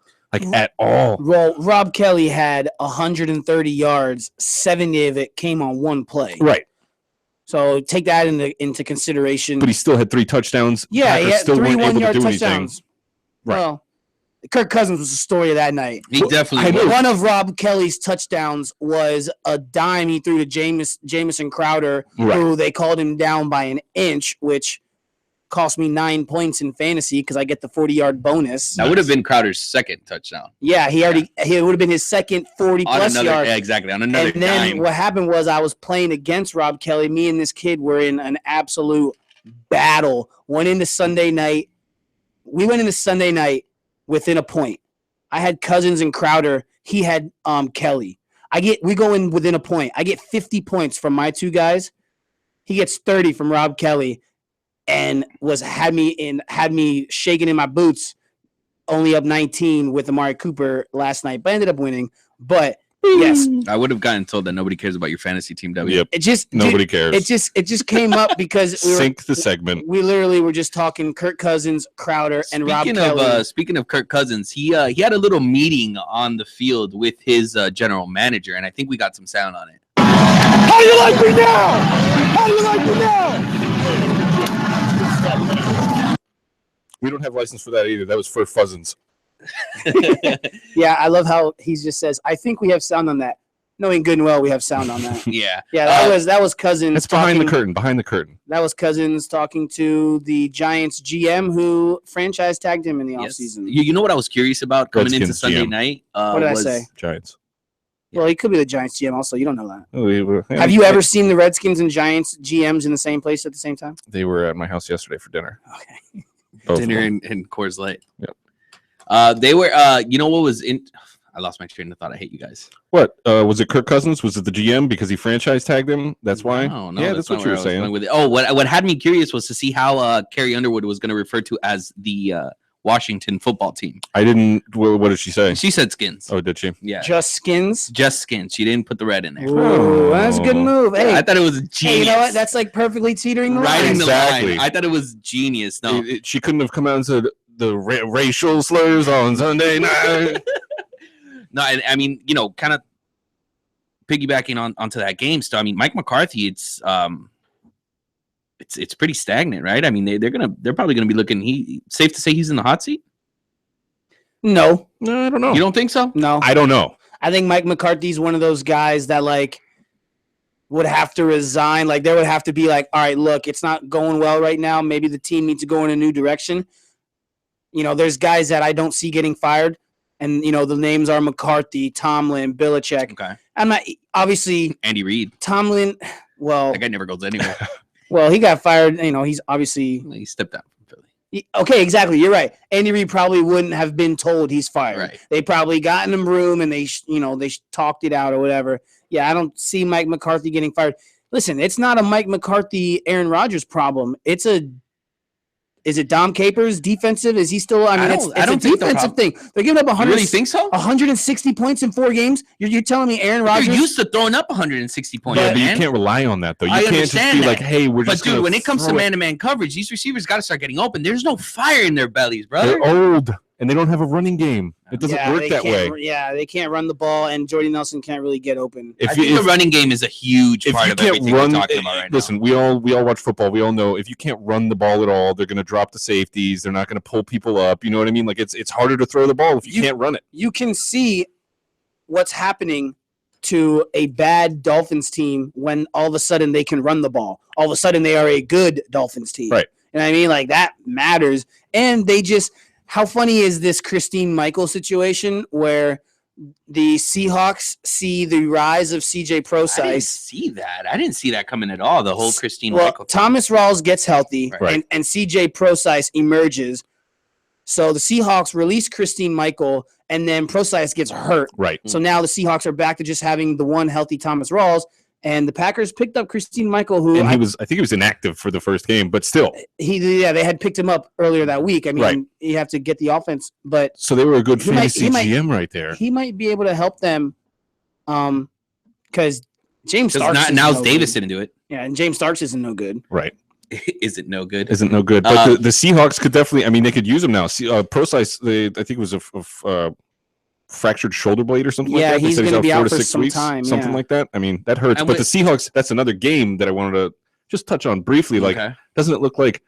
At all. Well, Rob Kelly had 130 yards. 70 of it came on one play. Right. So take that into consideration. But he still had 3 touchdowns. Yeah, he had still 3 weren't able to 1-yard do touchdowns. anything. Right. Well, Kirk Cousins was the story of that night. He definitely was. One of Rob Kelly's touchdowns was a dime he threw to Jamison Crowder, who they called him down by an inch, which cost me 9 points in fantasy because I get the 40-yard bonus. That would have been Crowder's second touchdown. Yeah, it would have been his second 40-plus yard. Yeah, exactly, on another And then dime. what happened was I was playing against Rob Kelly. Me and this kid were in an absolute battle. We went into Sunday night within a point. I had Cousins and Crowder. He had Kelly. We go in within a point. I get 50 points from my 2 guys. He gets 30 from Rob Kelly, and had me shaking in my boots. Only up 19 with Amari Cooper last night, but I ended up winning. But yes, I would have gotten told that nobody cares about your fantasy team. W. Yep. Nobody cares. It just came up because Sync the segment. We literally were just talking Kirk Cousins, Crowder, and Rob Kelly. Speaking of Kirk Cousins, he had a little meeting on the field with his general manager, and I think we got some sound on it. How do you like me now? How do you like me now? We don't have license for that either. That was for Fuzzins. Yeah, I love how he just says, I think we have sound on that. Knowing good and well we have sound on that. Yeah. Yeah, that was Cousins. It's behind the curtain. That was Cousins talking to the Giants GM who franchise tagged him in the offseason. You know what I was curious about coming into Redskins Sunday GM. night? What did I say? Giants. Well, he could be the Giants GM also. You don't know that. Oh, Have you ever seen the Redskins and Giants GMs in the same place at the same time? They were at my house yesterday for dinner. Okay. Dinner in Coors Light. Yep. They were, what was in... I lost my train of thought. I hate you guys. What? Was it Kirk Cousins? Was it the GM because he franchise tagged him? That's why? No, yeah, that's what you were saying. With it. Oh, what had me curious was to see how Carrie Underwood was going to refer to as the Washington football team. I didn't. What did she say? She said Skins. Oh, did she? Yeah. Just Skins? Just Skins. She didn't put the red in there. Ooh, that's a good move. Hey, I thought it was a genius. Hey, you know what? That's like perfectly teetering the Right line. in the Exactly. line. I thought it was genius. No. She couldn't have come out and said the racial slurs on Sunday night. No, I mean, kind of piggybacking onto that game still. I mean, Mike McCarthy, it's pretty stagnant, right? I mean, they're probably gonna be looking. Safe to say he's in the hot seat. No, No, I don't know. You don't think so? no. I don't know. I think Mike McCarthy's one of those guys that would have to resign. Like there would have to be all right, look, it's not going well right now. Maybe the team needs to go in a new direction. There's guys that I don't see getting fired. And, the names are McCarthy, Tomlin, Belichick. Okay. I'm not obviously Andy Reid. Tomlin. Well, That guy never goes anywhere. he got fired. He's obviously He stepped down from Philly. okay. Exactly. You're right. Andy Reid probably wouldn't have been told he's fired. Right. They probably got in a room and they talked it out or whatever. Yeah. I don't see Mike McCarthy getting fired. Listen, it's not a Mike McCarthy, Aaron Rodgers problem. Is it Dom Capers defensive? Is he still? I mean, it's a defensive thing. They're giving up 100. You really think so? 160 points in 4 games. You're telling me Aaron Rodgers? You're used to throwing up 160 points. Yeah, but you man. can't rely on that though. You I can't just understand be like, that. "Hey, we're just." But dude, when it comes to man-to-man coverage, these receivers got to start getting open. There's no fire in their bellies, brother. they're old and they don't have a running game. It doesn't work that way. Yeah, they can't run the ball, and Jordy Nelson can't really get open. I think the running game is a huge part of everything we're talking about right now. Listen, we all watch football. We all know if you can't run the ball at all, they're going to drop the safeties. They're not going to pull people up. You know what I mean? Like it's harder to throw the ball if you can't run it. You can see what's happening to a bad Dolphins team when all of a sudden they can run the ball. All of a sudden they are a good Dolphins team. Right. You know what I mean? Like that matters. And they just, how funny is this Christine Michael situation where the Seahawks see the rise of CJ I didn't Procise? see that. I didn't see that coming at all. The whole Christine Well, Michael thing. Thomas Rawls gets healthy Right. and CJ Procise emerges. So the Seahawks release Christine Michael and then Procise gets hurt. Right. So now the Seahawks are back to just having the one healthy Thomas Rawls, and the Packers picked up Christine Michael, who And I think he was inactive for the first game, but still. they had picked him up earlier that week. I mean, Right. you have to get the offense, but So they were a good He might- fantasy GM right there. he might be able to help them, because James Starks isn't Now's no Davis good. didn't do it. Yeah, and James Starks isn't no good. Right. Is it no good? Isn't no good. But the Seahawks could definitely, I mean, they could use him now. Procise, I think it was a fractured shoulder blade or something Yeah, like that. They he's said gonna be 4 out to for 6 some weeks, time, something yeah. like that. I mean, that hurts. And But the Seahawks, that's another game that I wanted to just touch on briefly. Like, Okay. doesn't it look like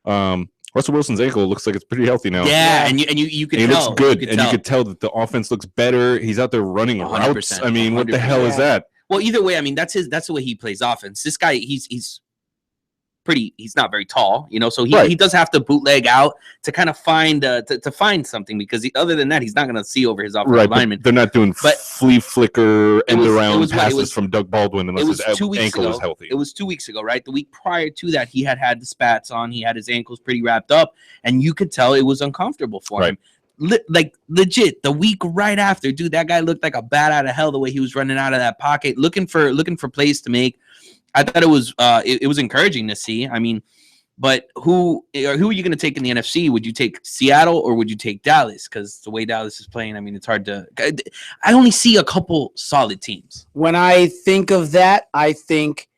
Russell Wilson's ankle looks like it's pretty healthy now? Yeah, and you could And he tell. looks good, could and you could tell that the offense looks better. He's out there running 100%, routes. I mean, what the hell is 100%. that? Well, either way, I mean that's the way he plays offense. This guy, he's pretty. He's not very tall, so he does have to bootleg out to kind of find to find something, because other than that, he's not going to see over his offensive lineman. They're not doing flea flicker end around what, passes from Doug Baldwin unless his 2 weeks ankle ago. is healthy. It was 2 weeks ago, right? The week prior to that, he had the spats on. He had his ankles pretty wrapped up, and you could tell it was uncomfortable for him. Like legit, the week right after, dude, that guy looked like a bat out of hell the way he was running out of that pocket, looking for plays to make. I thought it was encouraging to see. I mean, but who are you going to take in the NFC? Would you take Seattle or would you take Dallas? Because the way Dallas is playing, I mean, it's hard to. I only see a couple solid teams. When I think of that, I think,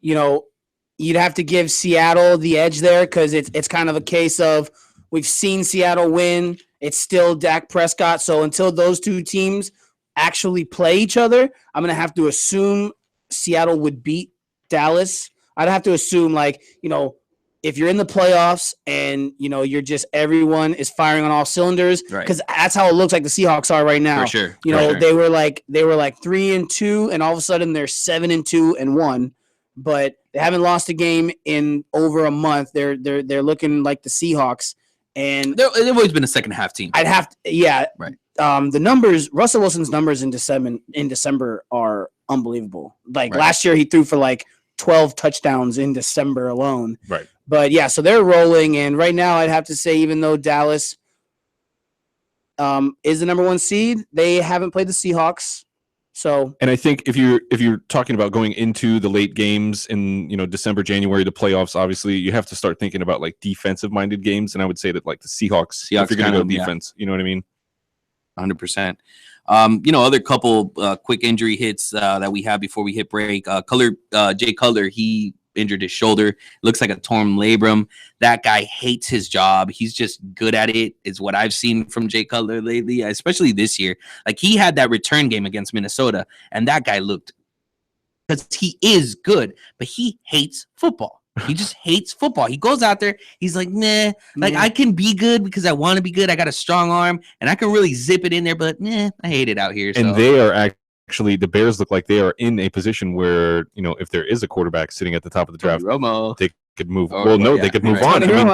you'd have to give Seattle the edge there, because it's kind of a case of we've seen Seattle win. It's still Dak Prescott. So until those two teams actually play each other, I'm going to have to assume Seattle would beat Dallas. I'd have to assume, if you're in the playoffs and, you're just everyone is firing on all cylinders, because that's how it looks like the Seahawks are right now. For sure. They were like 3-2, and all of a sudden they're 7-2-1, but they haven't lost a game in over a month. They're looking like the Seahawks, and they've always been a second half team. I'd have to, yeah. Right. The numbers, Russell Wilson's numbers in December are unbelievable. Like last year, he threw for 12 touchdowns in December alone. Right. But yeah, so they're rolling, and right now I'd have to say, even though Dallas is the number one seed, they haven't played the Seahawks. So, and I think if you're talking about going into the late games in December, January, the playoffs, obviously you have to start thinking about defensive minded games, and I would say that the Seahawks if you're going to go defense, you know what I mean? 100%. Other couple quick injury hits that we have before we hit break. Jay Cutler, he injured his shoulder. Looks like a torn labrum. That guy hates his job. He's just good at it, is what I've seen from Jay Cutler lately, especially this year. Like, he had that return game against Minnesota, and that guy looked, because he is good, but he hates football. He just hates football. He goes out there. He's like, nah, I can be good because I want to be good. I got a strong arm and I can really zip it in there, but I hate it out here. And they are actually, the Bears look like they are in a position where, if there is a quarterback sitting at the top of the draft, they could move. They could move on. I mean,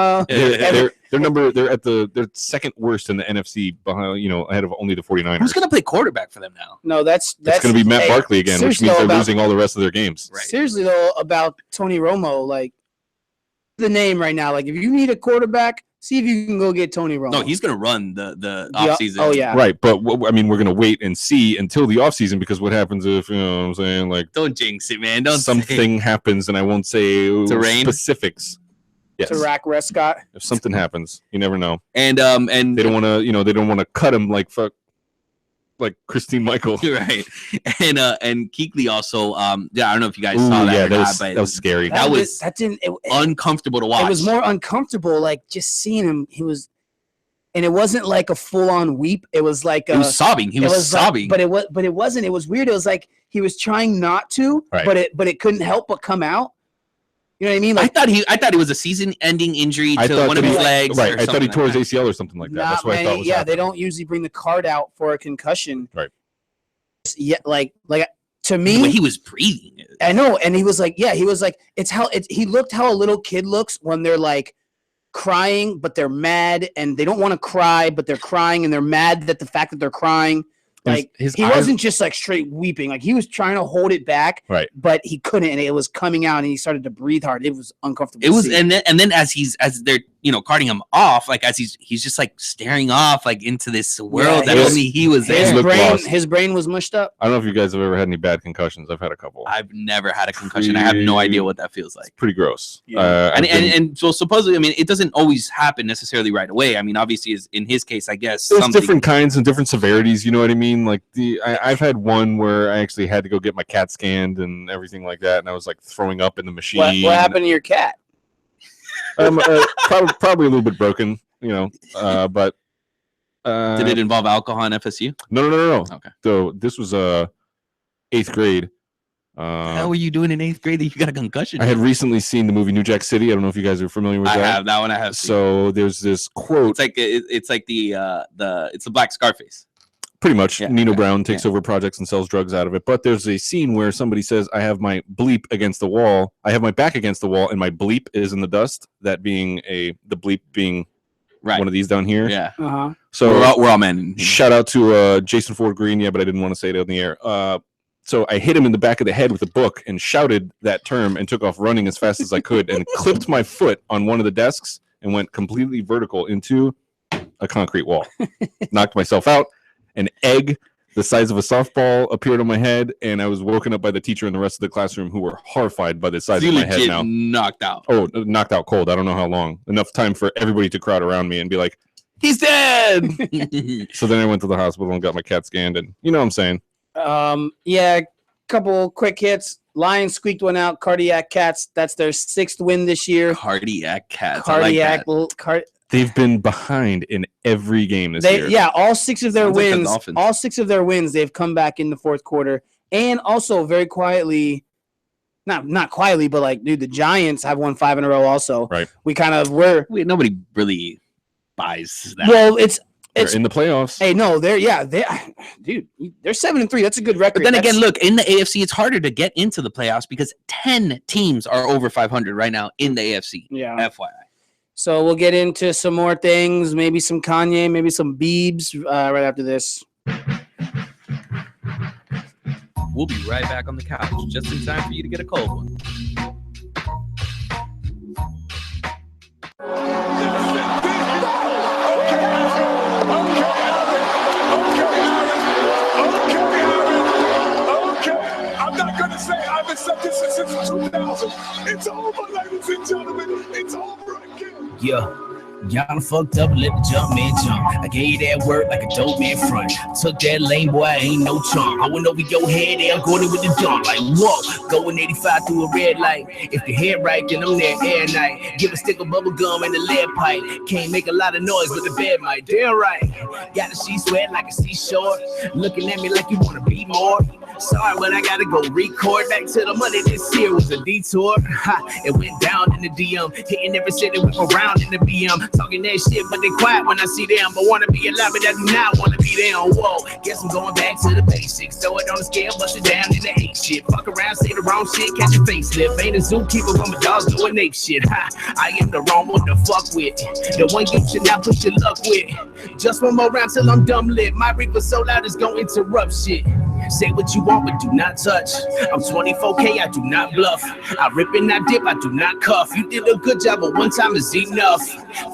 they're at they're second worst in the NFC behind, ahead of only the 49ers. Who's going to play quarterback for them now? No, that's going to be Matt Barkley again, which means they're losing all the rest of their games. Right. Seriously though, about Tony Romo, the name right now, if you need a quarterback, see if you can go get Tony Romo. No, he's going to run the offseason. Oh, yeah. Right, but we're going to wait and see until the offseason, because what happens if, what I'm saying, don't jinx it, man. Don't something happens, and I won't say specifics. Yes. To Dak Prescott. If something happens, you never know. And they don't want to, they don't want to cut him like Christine Michael. Right. And Kuechly also, I don't know if you guys saw that. Yeah, or not, but that was scary. That was uncomfortable to watch. It was more uncomfortable, just seeing him. He was, and it wasn't like a full on weep. It was like he was sobbing. He was sobbing. But it wasn't. It was weird. It was like he was trying not to, but it couldn't help but come out. You know what I mean? I thought he was a season-ending injury to one of his legs. Right. I thought he tore his ACL or something like that. That's what I thought was happening. They don't usually bring the card out for a concussion. Right. yeah, like to The me, way he was breathing. I know, and he was like, it's how he looked how a little kid looks when they're like crying, but they're mad, and they don't want to cry, but they're crying, and they're mad that the fact that they're crying. Like his he eyes- wasn't just like straight weeping, like he was trying to hold it back, Right. but he couldn't, and it was coming out, and he started to breathe hard. It was uncomfortable. It was, to see. and then as they're carting him off, like as he's just like staring off like into this world that his- only he was his in. looked lost. his brain was mushed up. I don't know if you guys have ever had any bad concussions. I've had a couple. I've never had a concussion. I have no idea what that feels like. Pretty gross. Yeah. And so supposedly, I mean, it doesn't always happen necessarily right away. I mean, obviously, in his case, I guess there's different kinds and different severities. You know what I mean? Like I've had one where I actually had to go get my cat scanned and everything like that, and I was like throwing up in the machine. What happened to your cat? Probably a little bit broken, but Did it involve alcohol and FSU? No. Okay. So this was 8th grade. How were you doing in 8th grade that you got a concussion? I had recently seen the movie New Jack City. I don't know if you guys are familiar with I that. have that one. I have. So there's this quote. It's like the Black Scarface. Pretty much, Yeah, Nino okay. Brown takes over projects and sells drugs out of it. But there's a scene where somebody says, "I have my bleep against the wall. I have my back against the wall, and my bleep is in the dust." That being the bleep being one of these down here. Yeah. Uh-huh. So we're all men. Shout out to Jason Ford Green. Yeah, but I didn't want to say it on the air. So I hit him in the back of the head with a book and shouted that term and took off running as fast as I could and clipped my foot on one of the desks and went completely vertical into a concrete wall. Knocked myself out. An egg the size of a softball appeared on my head, and I was woken up by the teacher and the rest of the classroom who were horrified by the size of my head now. Knocked out. Oh, knocked out cold. I don't know how long. Enough time for everybody to crowd around me and be like, "He's dead!" So then I went to the hospital and got my cat scanned, and you know what I'm saying. Yeah, couple quick hits. Lions squeaked one out. Cardiac Cats. That's their 6th win this year. Cardiac Cats. Cardiac. I like that. They've been behind in every game this year. Yeah, all 6 of their Sounds like the wins. Dolphins. All 6 of their wins, they've come back in the 4th quarter, and also very quietly. Not quietly, but like, dude, the Giants have won 5 in a row. Also, Right. We kind of were. Nobody really buys that. Well, it's They're in the playoffs. Hey, no, they're 7-3. That's a good record. But then again, look, in the AFC, it's harder to get into the playoffs because 10 teams are over 500 right now in the AFC. Yeah. FYI. So we'll get into some more things, maybe some Kanye, maybe some BEIBS right after this. We'll be right back on the couch just in time for you to get a cold one. I'm not going to say I've accepted since 2000. It's over, ladies and gentlemen. It's over again. Yeah. Y'all done fucked up, let the jump man jump. I gave that work like a dope man front. Took that lane, boy, I ain't no chump. I went over your head, I'm going with the jump. Like, whoa, going 85 through a red light. If the head right, then I'm there air night. Give a stick of bubble gum and a lead pipe. Can't make a lot of noise, but the bed might. Damn right. Got the sheets wet like a seashore. Looking at me like you wanna be more. Sorry, but I gotta go record. Back to the money this year was a detour. Ha, it went down in the DM. Hitting every city, whip around in the BM. Talking that shit, but they quiet when I see them. But wanna be alive, but I do not wanna be them. Whoa, guess I'm going back to the basics. Throw it on the scale, bust it down in the hate shit. Fuck around, say the wrong shit, catch a facelift. Ain't a zookeeper when my dog's doing ape shit. Ha, I am the wrong one to fuck with. The one you should not put your luck with. Just one more round till I'm dumb lit. My reaper so loud it's gonna interrupt shit. Say what you want, but do not touch. I'm 24K, I do not bluff. I rip and I dip, I do not cuff. You did a good job, but one time is enough.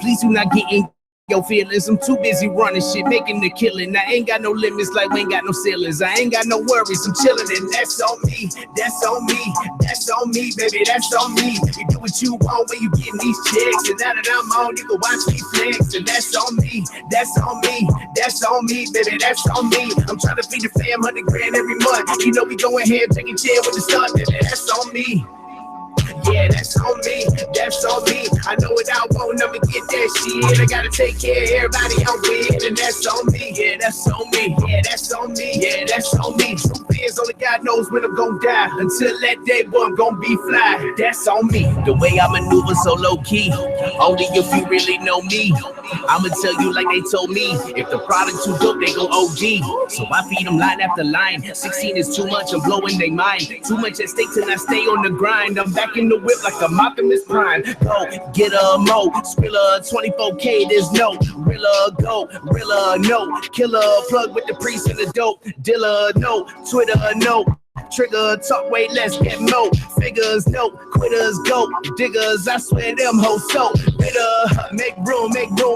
Please do not get in your feelings. I'm too busy running shit, making the killing. I ain't got no limits, like we ain't got no ceilings. I ain't got no worries, I'm chilling, and that's on me. That's on me. That's on me, baby. That's on me. You do what you want when you getting these checks, and now that I'm on, you can watch me flex, and that's on me. That's on me. That's on me, baby. That's on me. I'm trying to feed the fam 100 grand every month. You know we going ahead, taking chair with the stunt, baby. That's on me. Yeah, that's on me. That's on me. I know it, I won't won't never get that shit. I gotta take care of everybody I'm with, and that's on me. Yeah, that's on me. Yeah, that's on me. Yeah, that's on me. Truth is, only God knows when I'm gonna die. Until that day, boy, I'm gonna be fly. That's on me. The way I maneuver so low key, only if you really know me. I'ma tell you like they told me. If the product too dope, they go OG. So I feed them line after line. 16 is too much, I'm blowing they mind. Too much at stake till I stay on the grind. I'm back in the whip like a Optimus Prime. Go get a mo, Skrilla 24K. There's no Rilla, go Rilla, no killer. Plug with the priest and the dope dealer. No Twitter, no. Trigger, talk way less, get more figures, no quitters, go diggers. I swear them hoes so bitter. Make room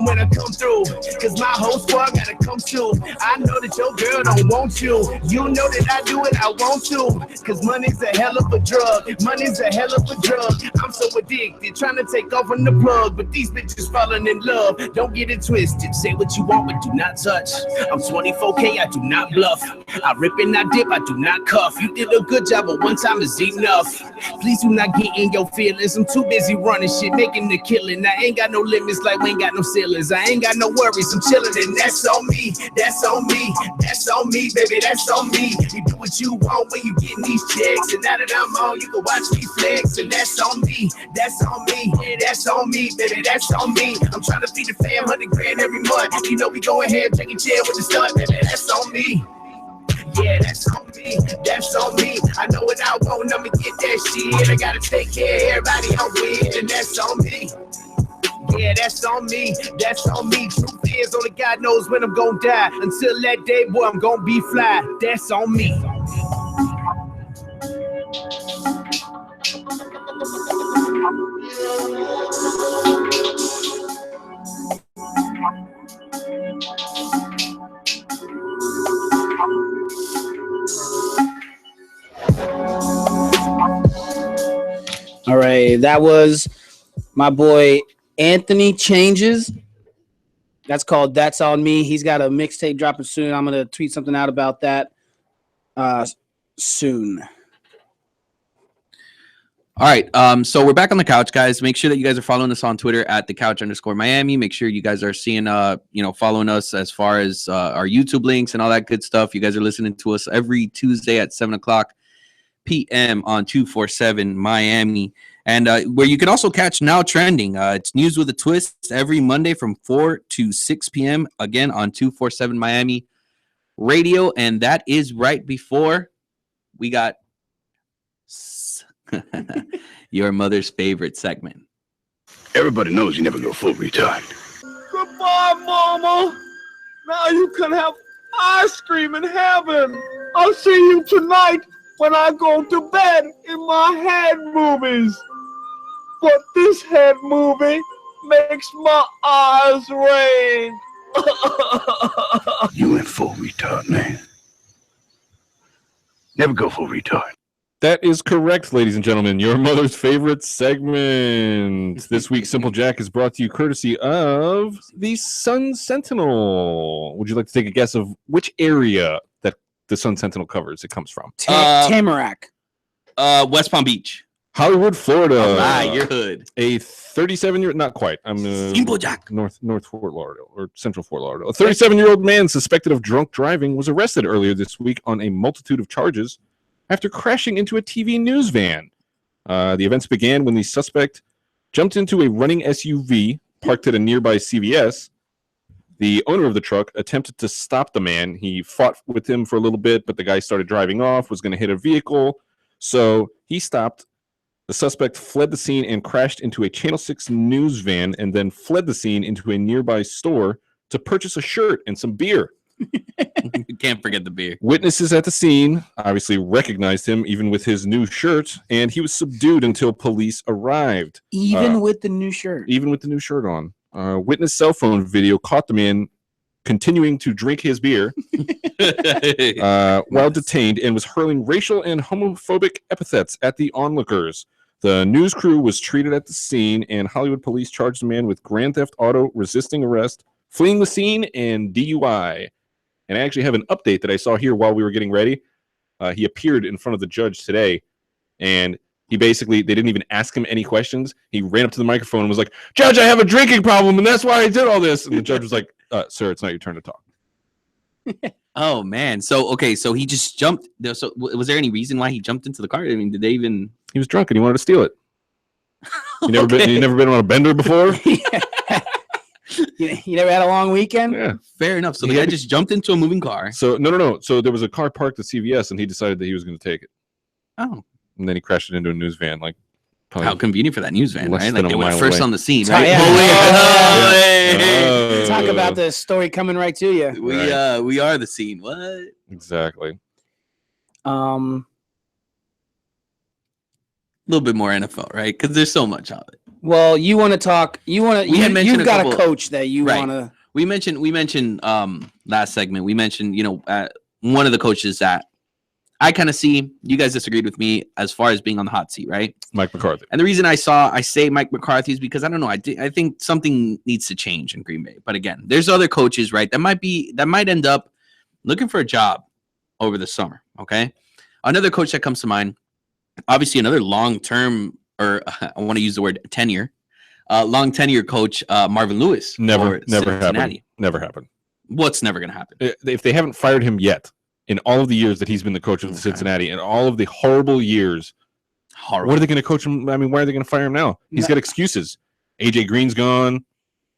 when I come through. Cause my whole squad gotta come too. I know that your girl don't want you. You know that I do it, I want to. Cause money's a hell of a drug. Money's a hell of a drug. I'm so addicted, trying to take off on the plug. But these bitches falling in love. Don't get it twisted. Say what you want, but do not touch. I'm 24K, I do not bluff. I rip and I dip, I do not cuff. You did a good job, but one time is enough. Please do not get in your feelings. I'm too busy running shit, making the killing. I ain't got no limits, like we ain't got no ceilings. I ain't got no worries, I'm chilling, and that's on me. That's on me. That's on me, baby. That's on me. You do what you want when you getting these checks, and now that I'm on, you can watch me flex, and that's on me. That's on me. Yeah, that's on me, baby. That's on me. I'm trying to feed the fam 100 grand every month. You know we go ahead, taking chair with the stunt, baby. That's on me. Yeah, that's on me, that's on me. I know what I want, I'ma get that shit. I gotta take care of everybody I'm with, and that's on me. Yeah, that's on me, that's on me. Truth is, only God knows when I'm gonna die. Until that day, boy, I'm gonna be fly. That's on me. All right, that was my boy Anthony Changes. That's called That's On Me. He's got a mixtape dropping soon. I'm gonna tweet something out about that soon. All right, so we're back on the couch, guys. Make sure that you guys are following us on Twitter at @thecouch_Miami. Make sure you guys are seeing, following us as far as our YouTube links and all that good stuff. You guys are listening to us every Tuesday at 7:00 p.m. on 247 Miami, and where you can also catch Now Trending. It's news with a twist every Monday from 4 to 6 p.m. again on 247 Miami Radio, and that is right before we got your mother's favorite segment. Everybody knows you never go full retard. Goodbye, Mama. Now you can have ice cream in heaven. I'll see you tonight when I go to bed in my head movies. But this head movie makes my eyes rain. You went full retard, man. Never go full retard. That is correct, ladies and gentlemen. Your mother's favorite segment. This week, Simple Jack is brought to you courtesy of the Sun Sentinel. Would you like to take a guess of which area that the Sun Sentinel covers it comes from? Tamarack. West Palm Beach. Hollywood, Florida. All right, your hood. A 37-year, not quite. I'm Simple Jack. North Fort Lauderdale or Central Fort Lauderdale. A 37-year-old man suspected of drunk driving was arrested earlier this week on a multitude of charges after crashing into a TV news van. The events began when the suspect jumped into a running SUV parked at a nearby CVS. The owner of the truck attempted to stop the man. He fought with him for a little bit, but the guy started driving off, was going to hit a vehicle. So he stopped. The suspect fled the scene and crashed into a Channel 6 news van and then fled the scene into a nearby store to purchase a shirt and some beer. You can't forget the beer. Witnesses at the scene obviously recognized him, even with his new shirt, and he was subdued until police arrived. Even with the new shirt. Even with the new shirt on. Witness cell phone video caught the man continuing to drink his beer while detained and was hurling racial and homophobic epithets at the onlookers. The news crew was treated at the scene, and Hollywood police charged the man with grand theft auto, resisting arrest, fleeing the scene, and DUI. And I actually have an update that I saw here while we were getting ready. He appeared in front of the judge today, and He basically, they didn't even ask him any questions. He ran up to the microphone and was like, "Judge, I have a drinking problem, and that's why I did all this." And the judge was like, "Sir, it's not your turn to talk." Oh man. So so he just jumped. So was there any reason why he jumped into the car? I mean, did they even? He was drunk and he wanted to steal it. You never been on a bender before? You never had a long weekend? Yeah. Fair enough. So the guy just jumped into a moving car. So no. So there was a car parked at CVS, and he decided that he was going to take it. Oh. And then he crashed it into a news van. Like, how convenient for that news van, less right? than Like a they were mile first away. on the scene, right? Talk about the story coming right to you. We are the scene. What? Exactly. A little bit more NFL, right? Because there's so much of it. Well, you want to talk. You've got a coach that you right. want to. We mentioned last segment. We mentioned one of the coaches that I kind of see. You guys disagreed with me as far as being on the hot seat, right? Mike McCarthy. And the reason I say Mike McCarthy is because I don't know. I think something needs to change in Green Bay. But again, there's other coaches, right? That might end up looking for a job over the summer. Okay, another coach that comes to mind, obviously another long-term, or I want to use the word tenure, long tenure coach, Marvin Lewis. Never happened. Never happened. What's never going to happen? If they haven't fired him yet, in all of the years that he's been the coach of Cincinnati, and all of the horrible years, what are they going to coach him? I mean, why are they going to fire him now? He's got excuses. AJ Green's gone.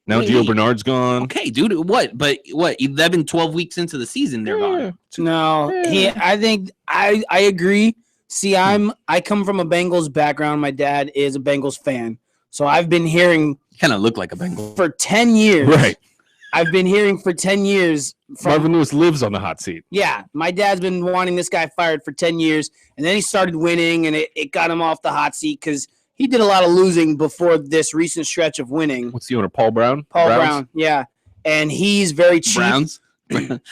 Now Gio Bernard's gone. Okay, dude. What? But what? 11, 12 weeks into the season, they're gone. No, I think I agree. See, I come from a Bengals background. My dad is a Bengals fan, so I've been hearing. Kind of look like a Bengal for 10 years. Right. I've been hearing for 10 years. Marvin Lewis lives on the hot seat. Yeah, my dad's been wanting this guy fired for 10 years, and then he started winning, and it got him off the hot seat because he did a lot of losing before this recent stretch of winning. What's the owner, Paul Brown? Paul Brown, yeah. And he's very cheap. Browns?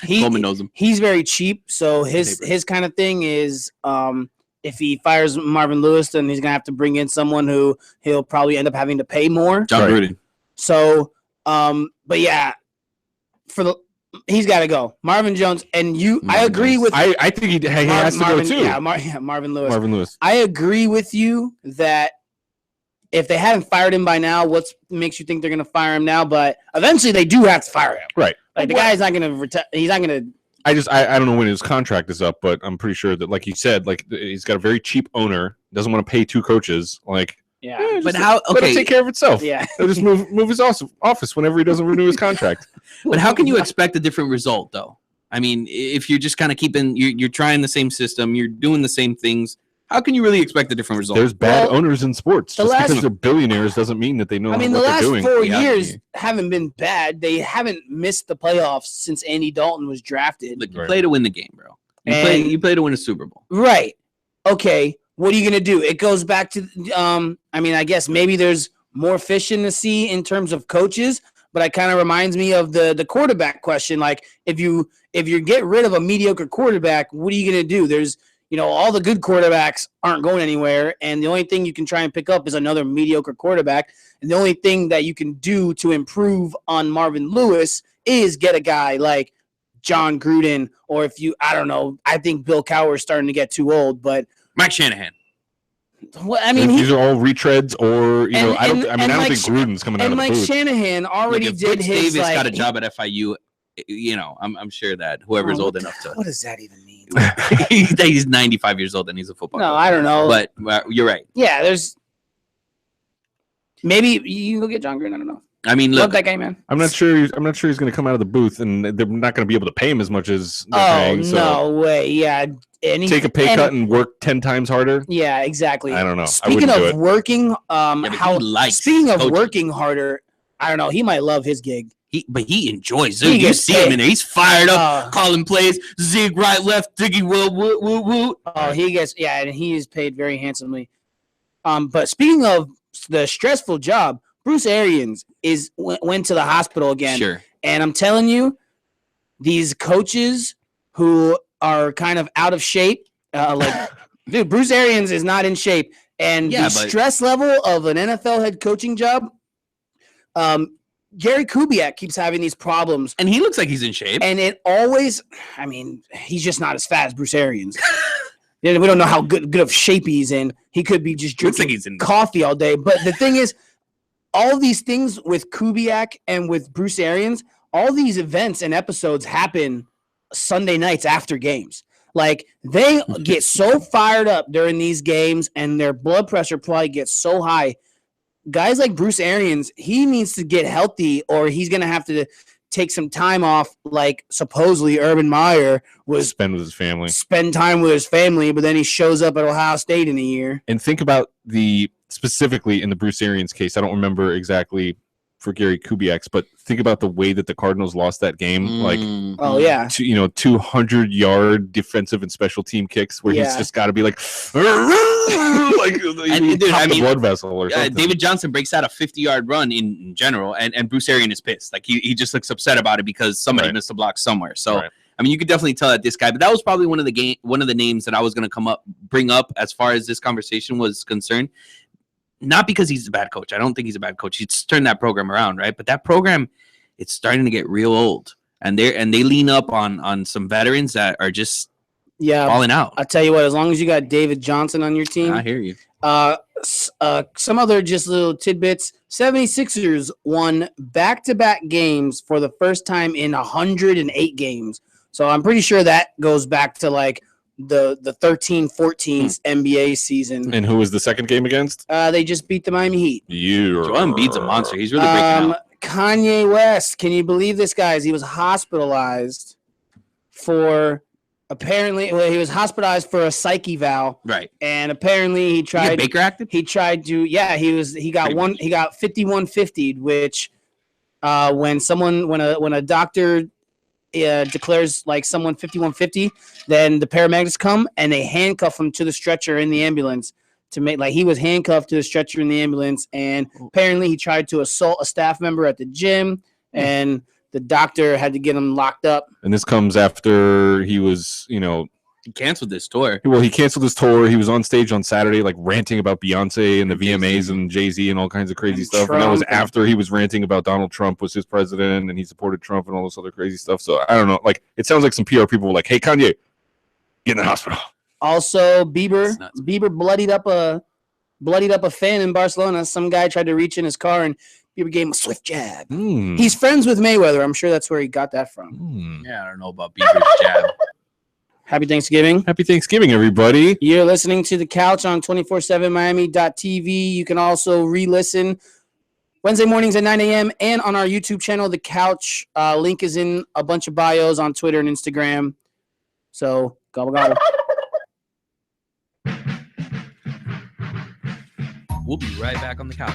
Coleman knows him. He's very cheap, so his kind of thing is if he fires Marvin Lewis, then he's going to have to bring in someone who he'll probably end up having to pay more. John Gruden. So, but yeah, he's got to go. Marvin Jones, and I agree with. I think he has to go too. Yeah, Marvin Lewis. Marvin Lewis. I agree with you that if they hadn't fired him by now, what makes you think they're going to fire him now? But eventually, they do have to fire him. Right. Like the guy's not going to retire. He's not going to. I don't know when his contract is up, but I'm pretty sure that, like you said, like he's got a very cheap owner, doesn't want to pay two coaches. Like, yeah, but how? Okay, let it take care of itself. Yeah, they'll just move his office whenever he doesn't renew his contract. But how can you expect a different result, though? I mean, if you're just kind of you're trying the same system, you're doing the same things. How can you really expect a different result? There's bad owners in sports. Just because they're billionaires doesn't mean that they know what they're doing. The last 4 years haven't been bad. They haven't missed the playoffs since Andy Dalton was drafted. Look, you play to win the game, bro. You play to win a Super Bowl. Right. Okay. What are you going to do? It goes back to, I guess maybe there's more fish in the sea in terms of coaches, but it kind of reminds me of the quarterback question. Like, if you get rid of a mediocre quarterback, what are you going to do? There's, all the good quarterbacks aren't going anywhere, and the only thing you can try and pick up is another mediocre quarterback. And the only thing that you can do to improve on Marvin Lewis is get a guy like John Gruden, or I think Bill Cowher is starting to get too old, but Mike Shanahan. Well, I mean, these are all retreads, or I don't think Gruden's coming out of the Mike booth. Shanahan already did Rich his. Davis got a job at FIU. I'm sure that whoever's old enough to. What does that even mean? He's 95 years old and he's a football. No, coach. I don't know. But you're right. Yeah, there's. Maybe you go get John Gruden. I don't know. I mean, look, love that guy, man. I'm not sure he's going to come out of the booth, and they're not going to be able to pay him as much as they're paying. So no way! Yeah, take a pay cut and work 10 times harder. Yeah, exactly. I don't know. Speaking of working, speaking of coaching. Working harder, I don't know. He might love his gig. He enjoys it. You see him in there. He's fired up, calling plays. Zig right, left, diggy, woo. Oh, he gets and he is paid very handsomely. But speaking of the stressful job, Bruce Arians went to the hospital again. Sure. And I'm telling you, these coaches who are kind of out of shape, dude, Bruce Arians is not in shape. And the stress level of an NFL head coaching job, Gary Kubiak keeps having these problems. And he looks like he's in shape. And it always, he's just not as fat as Bruce Arians. We don't know how good of shape he's in. He could be just Looks drinking like he's in coffee all day. But the thing is, all these things with Kubiak and with Bruce Arians, all these events and episodes happen Sunday nights after games. Like, they get so fired up during these games, and their blood pressure probably gets so high. Guys like Bruce Arians, he needs to get healthy, or he's going to have to take some time off, like supposedly Urban Meyer was Spend with his family. spend time with his family, but then he shows up at Ohio State in a year. And think about specifically in the Bruce Arians case. I don't remember exactly for Gary Kubiak's, but think about the way that the Cardinals lost that game. Like, Oh, yeah. 200-yard defensive and special team kicks where he's Yeah. just got to be like, like dude, I mean, blood vessel or something. David Johnson breaks out a 50-yard run in general, and Bruce Arians is pissed. Like, he just looks upset about it because somebody missed a block somewhere. So, Right. I mean, you could definitely tell that this guy, but that was probably one of the names that I was going to bring up as far as this conversation was concerned. Not because he's a bad coach. I don't think he's a bad coach. He's turned that program around, right? But that program, it's starting to get real old, and they lean up on some veterans that are just falling out. I'll tell you what, as long as you got David Johnson on your team. I hear you. Some other just little tidbits. 76ers won back-to-back games for the first time in 108 games. So I'm pretty sure that goes back to like the 13-14 NBA season. And who was the second game against? They just beat the Miami Heat. Joel Embiid's a monster. He's really breaking out. Kanye West, can you believe this, guys? He was hospitalized for he was hospitalized for a psych eval. Right. And apparently he tried Baker acted? He tried to he got 5150'd, which when a doctor declares like someone 5150, then the paramedics come and they handcuff him to the stretcher in the ambulance to make like he was handcuffed to the stretcher in the ambulance, and apparently he tried to assault a staff member at the gym, and the doctor had to get him locked up. And this comes after he was, He canceled this tour. Well, he canceled his tour. He was on stage on Saturday, like ranting about Beyonce and the VMAs and Jay-Z and all kinds of crazy stuff. And that was after he was ranting about Donald Trump was his president and he supported Trump and all this other crazy stuff. So I don't know. Like, it sounds like some PR people were like, "Hey, Kanye, get in the hospital." Also, Bieber bloodied up a fan in Barcelona. Some guy tried to reach in his car and Bieber gave him a swift jab. He's friends with Mayweather. I'm sure that's where he got that from. Yeah, I don't know about Bieber's jab. Happy Thanksgiving. Happy Thanksgiving, everybody. You're listening to The Couch on 247miami.tv. You can also re-listen Wednesday mornings at 9 a.m. and on our YouTube channel, The Couch. Link is in a bunch of bios on Twitter and Instagram. So, gobble, gobble. We'll be right back on the couch.